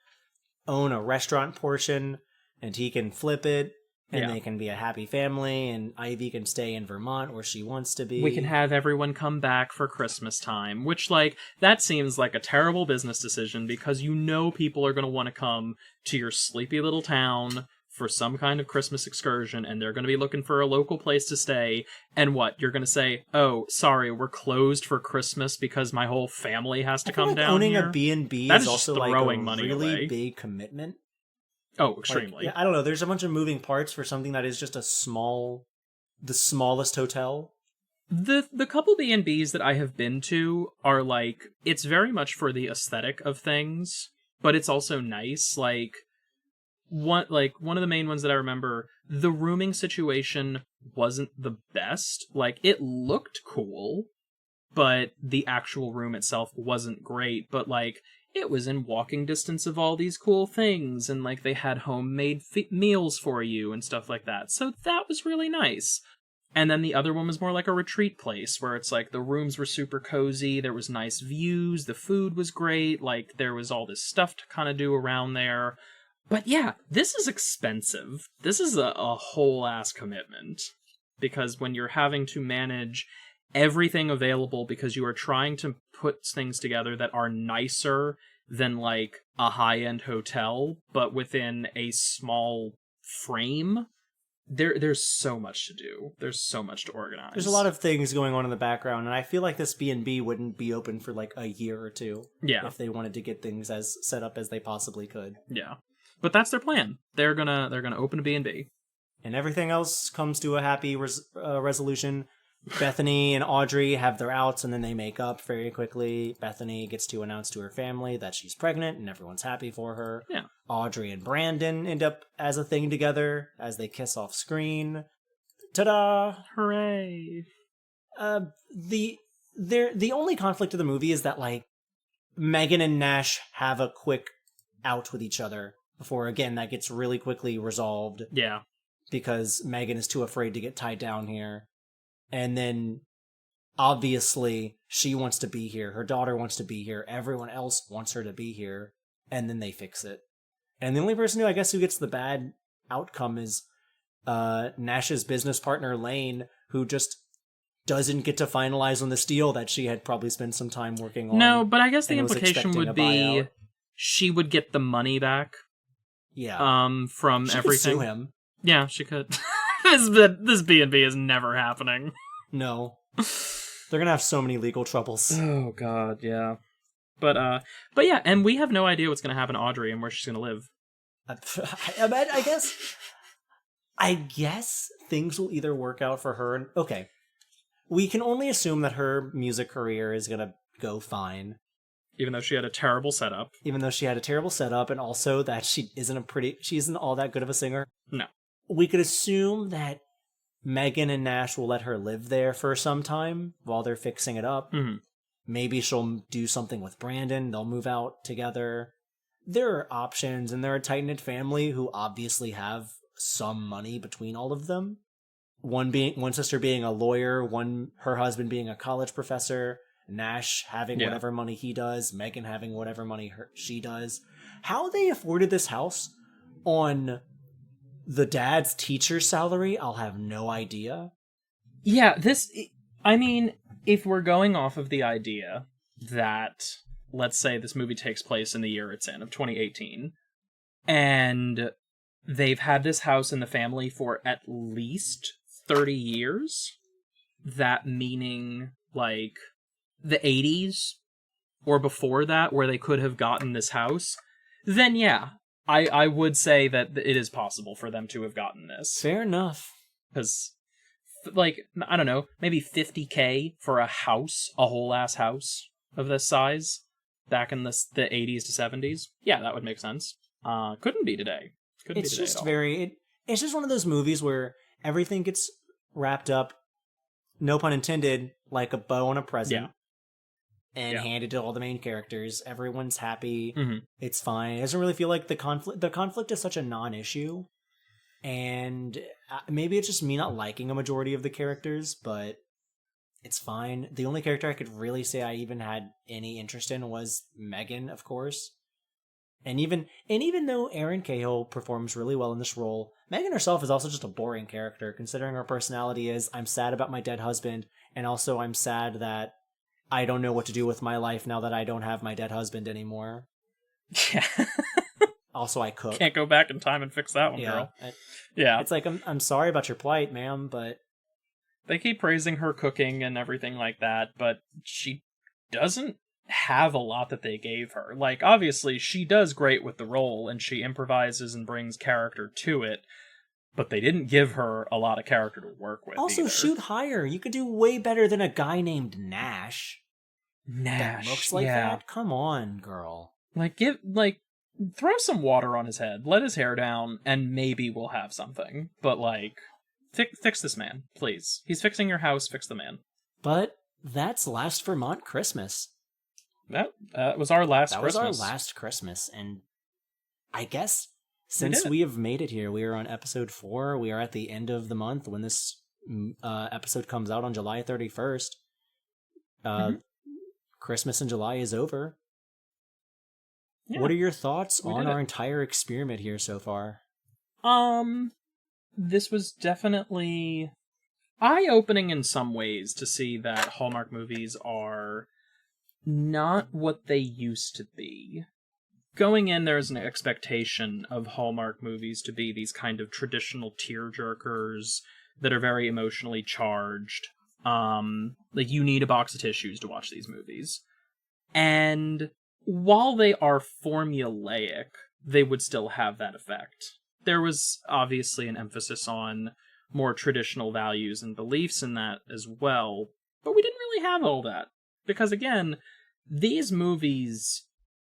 own a restaurant portion and he can flip it and they can be a happy family and Ivy can stay in Vermont where she wants to be. We can have everyone come back for Christmas time, which, like, that seems like a terrible business decision because you know people are going to want to come to your sleepy little town for some kind of Christmas excursion, and they're going to be looking for a local place to stay, and what? You're going to say, oh, sorry, we're closed for Christmas because my whole family has to come down owning here? A B&B That is also like a really big commitment. Oh, extremely. I don't know, there's a bunch of moving parts for something that is just the smallest hotel. The couple B&Bs that I have been to are like, it's very much for the aesthetic of things, but it's also nice. One of the main ones that I remember, the rooming situation wasn't the best. Like, it looked cool, but the actual room itself wasn't great. But, like, it was in walking distance of all these cool things, and, like, they had homemade meals for you and stuff like that. So that was really nice. And then the other one was more like a retreat place, where it's like the rooms were super cozy, there was nice views, the food was great, like, there was all this stuff to kind of do around there. But yeah, this is expensive. This is a whole-ass commitment. Because when you're having to manage everything available because you are trying to put things together that are nicer than, like, a high-end hotel, but within a small frame, there's so much to do. There's so much to organize. There's a lot of things going on in the background, and I feel like this B&B wouldn't be open for, like, a year or two. Yeah. If they wanted to get things as set up as they possibly could. Yeah. But that's their plan. They're gonna open a B&B. And everything else comes to a happy resolution. Bethany and Audrey have their outs, and then they make up very quickly. Bethany gets to announce to her family that she's pregnant, and everyone's happy for her. Yeah. Audrey and Brandon end up as a thing together as they kiss off screen. Ta-da! Hooray! The only conflict of the movie is that, like, Megan and Nash have a quick out with each other before, again, that gets really quickly resolved. Yeah. Because Megan is too afraid to get tied down here. And then, obviously, she wants to be here. Her daughter wants to be here. Everyone else wants her to be here. And then they fix it. And the only person who gets the bad outcome is Nash's business partner, Lane, who just doesn't get to finalize on this deal that she had probably spent some time working on. No, but I guess the implication would be she would get the money back. Yeah. From she everything. Could sue him. Yeah, she could. This B&B is never happening. No. They're gonna have so many legal troubles. Oh god, yeah. But yeah, and we have no idea what's gonna happen to Audrey and where she's gonna live. I guess things will either work out for her and okay. We can only assume that her music career is gonna go fine. Even though she had a terrible setup. And also that she isn't all that good of a singer. No. We could assume that Megan and Nash will let her live there for some time while they're fixing it up. Mm-hmm. Maybe she'll do something with Brandon. They'll move out together. There are options, and they're a tight-knit family who obviously have some money between all of them. One sister being a lawyer, her husband being a college professor, Nash having whatever money he does, Megan having whatever money she does. How they afforded this house on the dad's teacher salary, I'll have no idea. Yeah, if we're going off of the idea that, let's say this movie takes place in the year it's in, of 2018, and they've had this house in the family for at least 30 years, that meaning, like, the 80s, or before that, where they could have gotten this house, then yeah, I would say that it is possible for them to have gotten this. Fair enough. Because, like, I don't know, maybe $50,000 for a house, a whole-ass house of this size, back in the 80s to 70s. Yeah, that would make sense. Couldn't be today. It's just it's just one of those movies where everything gets wrapped up, no pun intended, like a bow on a present. Yeah. And handed to all the main characters. Everyone's happy. Mm-hmm. It's fine. It doesn't really feel like the conflict is such a non-issue And maybe it's just me not liking a majority of the characters, but it's fine. The only character I could really say I even had any interest in was Megan, of course. And even though Erin Cahill performs really well in this role, Megan herself is also just a boring character, considering her personality is I'm sad about my dead husband, and also I'm sad that I don't know what to do with my life now that I don't have my dead husband anymore. Yeah. Also, I cook. Can't go back in time and fix that one, girl. Yeah. It's like, I'm sorry about your plight, ma'am, but... They keep praising her cooking and everything like that, but she doesn't have a lot that they gave her. Like, obviously, she does great with the role, and she improvises and brings character to it, but they didn't give her a lot of character to work with. Also, either. Shoot higher. You could do way better than a guy named Nash. Nash, that looks like that? Come on, girl. Throw some water on his head, let his hair down, and maybe we'll have something. But, fix this man, please. He's fixing your house, fix the man. But that's Last Vermont Christmas. That was our last Christmas. That was our last Christmas, and I guess since we have made it here, we are on episode 4. We are at the end of the month when this episode comes out on July 31st. Christmas in July is over. Yeah. What are your thoughts on our entire experiment here so far? This was definitely eye-opening in some ways to see that Hallmark movies are not what they used to be. Going in, there's an expectation of Hallmark movies to be these kind of traditional tearjerkers that are very emotionally charged. You need a box of tissues to watch these movies. And while they are formulaic, they would still have that effect. There was obviously an emphasis on more traditional values and beliefs in that as well, but we didn't really have all that. Because again, these movies,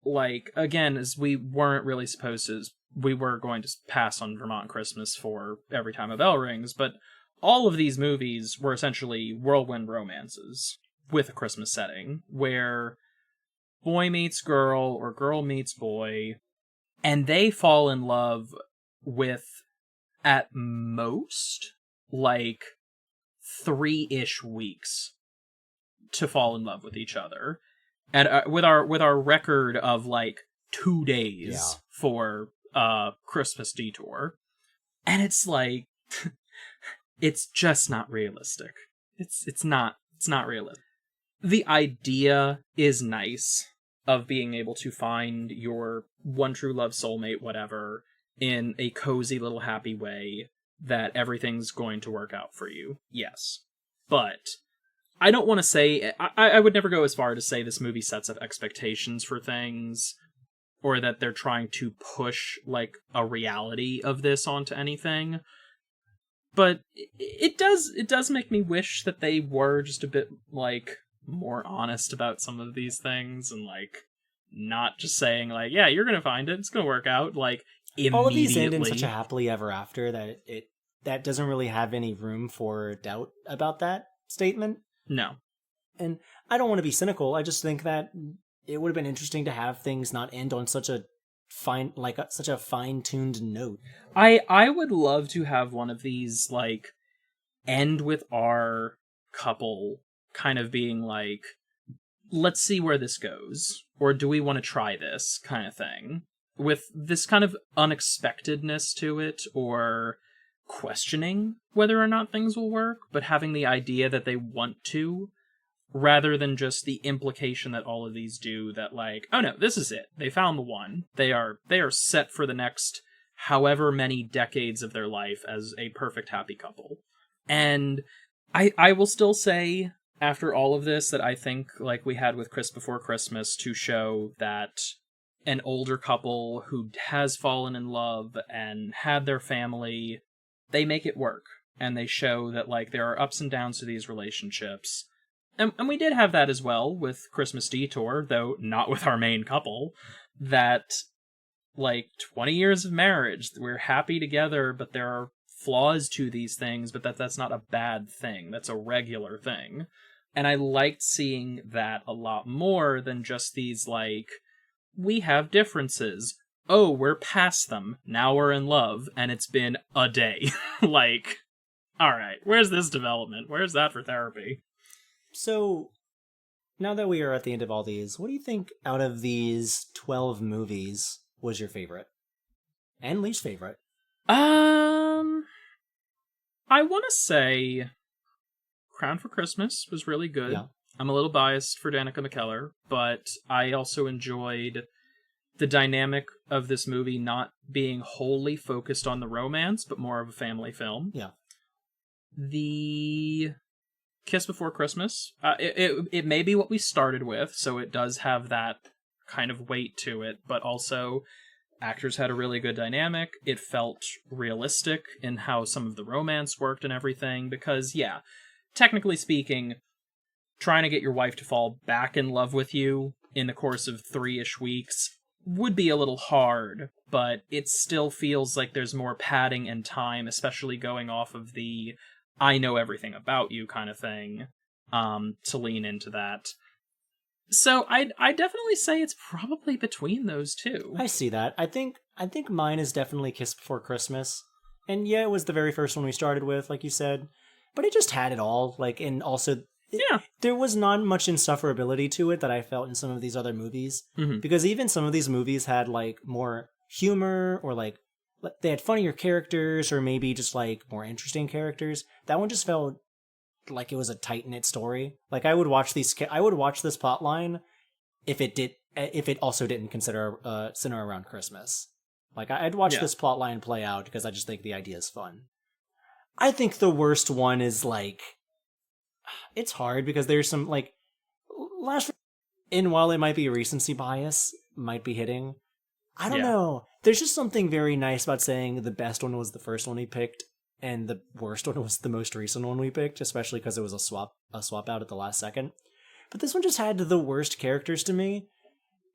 as we weren't really supposed to, we were going to pass on Vermont Christmas for Every Time a Bell Rings, but all of these movies were essentially whirlwind romances with a Christmas setting, where boy meets girl or girl meets boy, and they fall in love with, at most, 3-ish weeks to fall in love with each other. And with our record of 2 days for Christmas Detour, and it's it's just not realistic. It's not realistic. The idea is nice of being able to find your one true love soulmate, whatever, in a cozy little happy way that everything's going to work out for you. Yes, but I don't want to say... I would never go as far to say this movie sets up expectations for things, or that they're trying to push, a reality of this onto anything. But it does make me wish that they were just a bit, more honest about some of these things, and, not just saying, yeah, you're gonna find it, it's gonna work out, immediately. All of these end in such a happily ever after that that doesn't really have any room for doubt about that statement. No. And I don't want to be cynical. I just think that it would have been interesting to have things not end on such a fine-tuned note. I would love to have one of these, end with our couple kind of being let's see where this goes, or do we want to try this kind of thing, with this kind of unexpectedness to it, or questioning whether or not things will work, but having the idea that they want to, rather than just the implication that all of these do, that oh no, this is it, they found the one, they are set for the next however many decades of their life as a perfect happy couple. And I will still say, after all of this, that I think, we had with Chris Before Christmas, to show that an older couple who has fallen in love and had their family, they make it work. And they show that, there are ups and downs to these relationships. And we did have that as well with Christmas Detour, though not with our main couple, that, 20 years of marriage, we're happy together, but there are flaws to these things, but that's not a bad thing. That's a regular thing. And I liked seeing that a lot more than just these, we have differences, oh, we're past them. Now we're in love, and it's been a day. Like, all right, where's this development? Where's that for therapy? So, now that we are at the end of all these, what do you think out of these 12 movies was your favorite? And least favorite? I want to say Crown for Christmas was really good. Yeah. I'm a little biased for Danica McKellar, but I also enjoyed the dynamic of this movie not being wholly focused on the romance, but more of a family film. Yeah. The Kiss Before Christmas, it may be what we started with, so it does have that kind of weight to it, but also actors had a really good dynamic. It felt realistic in how some of the romance worked and everything, because, yeah, technically speaking, trying to get your wife to fall back in love with you in the course of 3-ish weeks would be a little hard, but it still feels like there's more padding and time, especially going off of the I know everything about you kind of thing, to lean into that. So I definitely say it's probably between those two. I see that. I think mine is definitely Kiss Before Christmas. And yeah, it was the very first one we started with, like you said. But it just had it all. Like, and also, there was not much insufferability to it that I felt in some of these other movies. Mm-hmm. Because even some of these movies had, like, more humor, or, like, they had funnier characters, or maybe just, like, more interesting characters. That one just felt like it was a tight-knit story. Like, I would watch this plot line if it also didn't center around Christmas. Like, I'd watch this plot line play out because I just think the idea is fun. I think the worst one is, like, it's hard because there's some, like, and while it might be recency bias, might be hitting, I don't know. There's just something very nice about saying the best one was the first one we picked, and the worst one was the most recent one we picked, especially because it was a swap out at the last second. But this one just had the worst characters to me,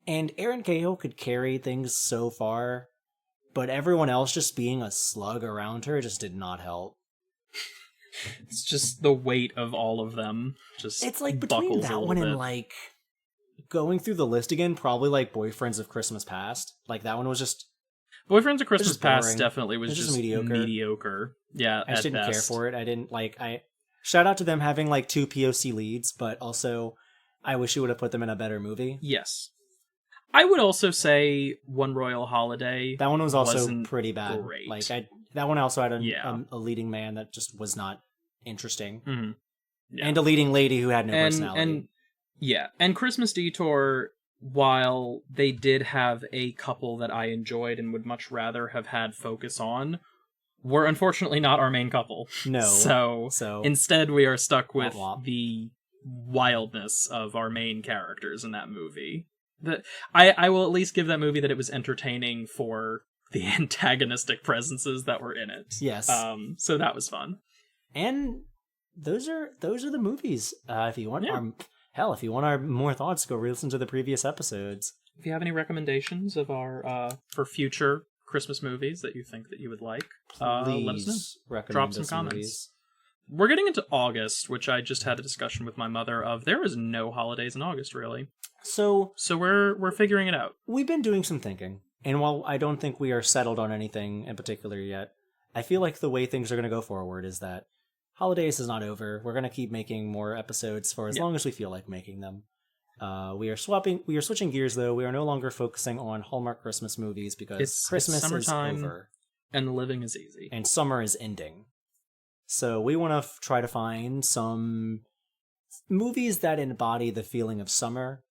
and Erin Cahill could carry things so far, but everyone else just being a slug around her just did not help. It's just the weight of all of them. It's like between that one and like going through the list again, probably like Boyfriends of Christmas Past. Like that one was just Boyfriends of Christmas Past definitely was just mediocre. Yeah, I just didn't care for it. I didn't like. I shout out to them having like 2 POC leads, but also I wish you would have put them in a better movie. Yes. I would also say One Royal Holiday. That one was also pretty bad. Great. Like that one also had a leading man that just was not interesting, and a leading lady who had no personality. And Christmas Detour, while they did have a couple that I enjoyed and would much rather have had focus on, were unfortunately not our main couple. No. So instead we are stuck with the wildness of our main characters in that movie. I will at least give that movie that it was entertaining for the antagonistic presences that were in it. Yes. So that was fun. And those are the movies. If you want if you want our more thoughts, go re-listen to the previous episodes. If you have any recommendations of our for future Christmas movies that you think that you would like, let us know. Drop some comments. Movies. We're getting into August, which I just had a discussion with my mother of. There is no holidays in August, really. So we're figuring it out. We've been doing some thinking, and while I don't think we are settled on anything in particular yet, I feel like the way things are going to go forward is that Holidaze is not over. We're going to keep making more episodes for as long as we feel like making them. We are switching gears, though. We are no longer focusing on Hallmark Christmas movies because Christmas is over. And living is easy. And summer is ending. So we want to try to find some movies that embody the feeling of summer.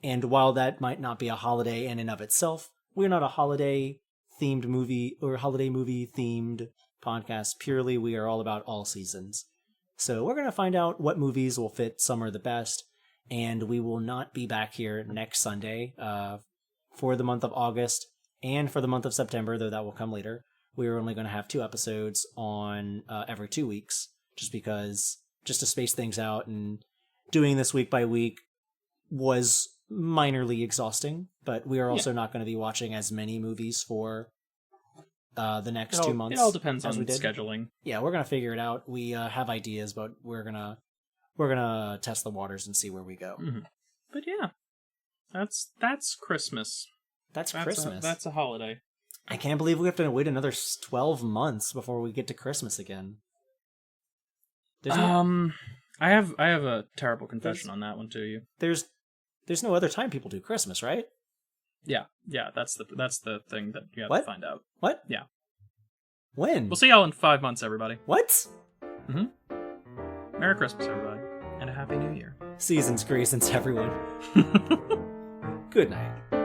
And while that might not be a holiday in and of itself, we're not a holiday-themed movie or holiday movie-themed podcast. Purely, we are all about all seasons. So we're going to find out what movies will fit summer the best. And we will not be back here next Sunday for the month of August and for the month of September, though that will come later. We are only going to have 2 episodes on every 2 weeks, just to space things out, and doing this week by week was minorly exhausting, but we are also not going to be watching as many movies for the next 2 months. It all depends on scheduling. Yeah, we're going to figure it out. We have ideas, but we're gonna test the waters and see where we go. Mm-hmm. But yeah, that's Christmas. That's Christmas. That's a holiday. I can't believe we have to wait another 12 months before we get to Christmas again. I have a terrible confession on that one to you. There's no other time people do Christmas, right? Yeah, that's the thing that you have to find out. What? Yeah. When? We'll see y'all in 5 months, everybody. What? Merry Christmas, everybody, and a Happy New Year. Season's greetings, everyone. Good night.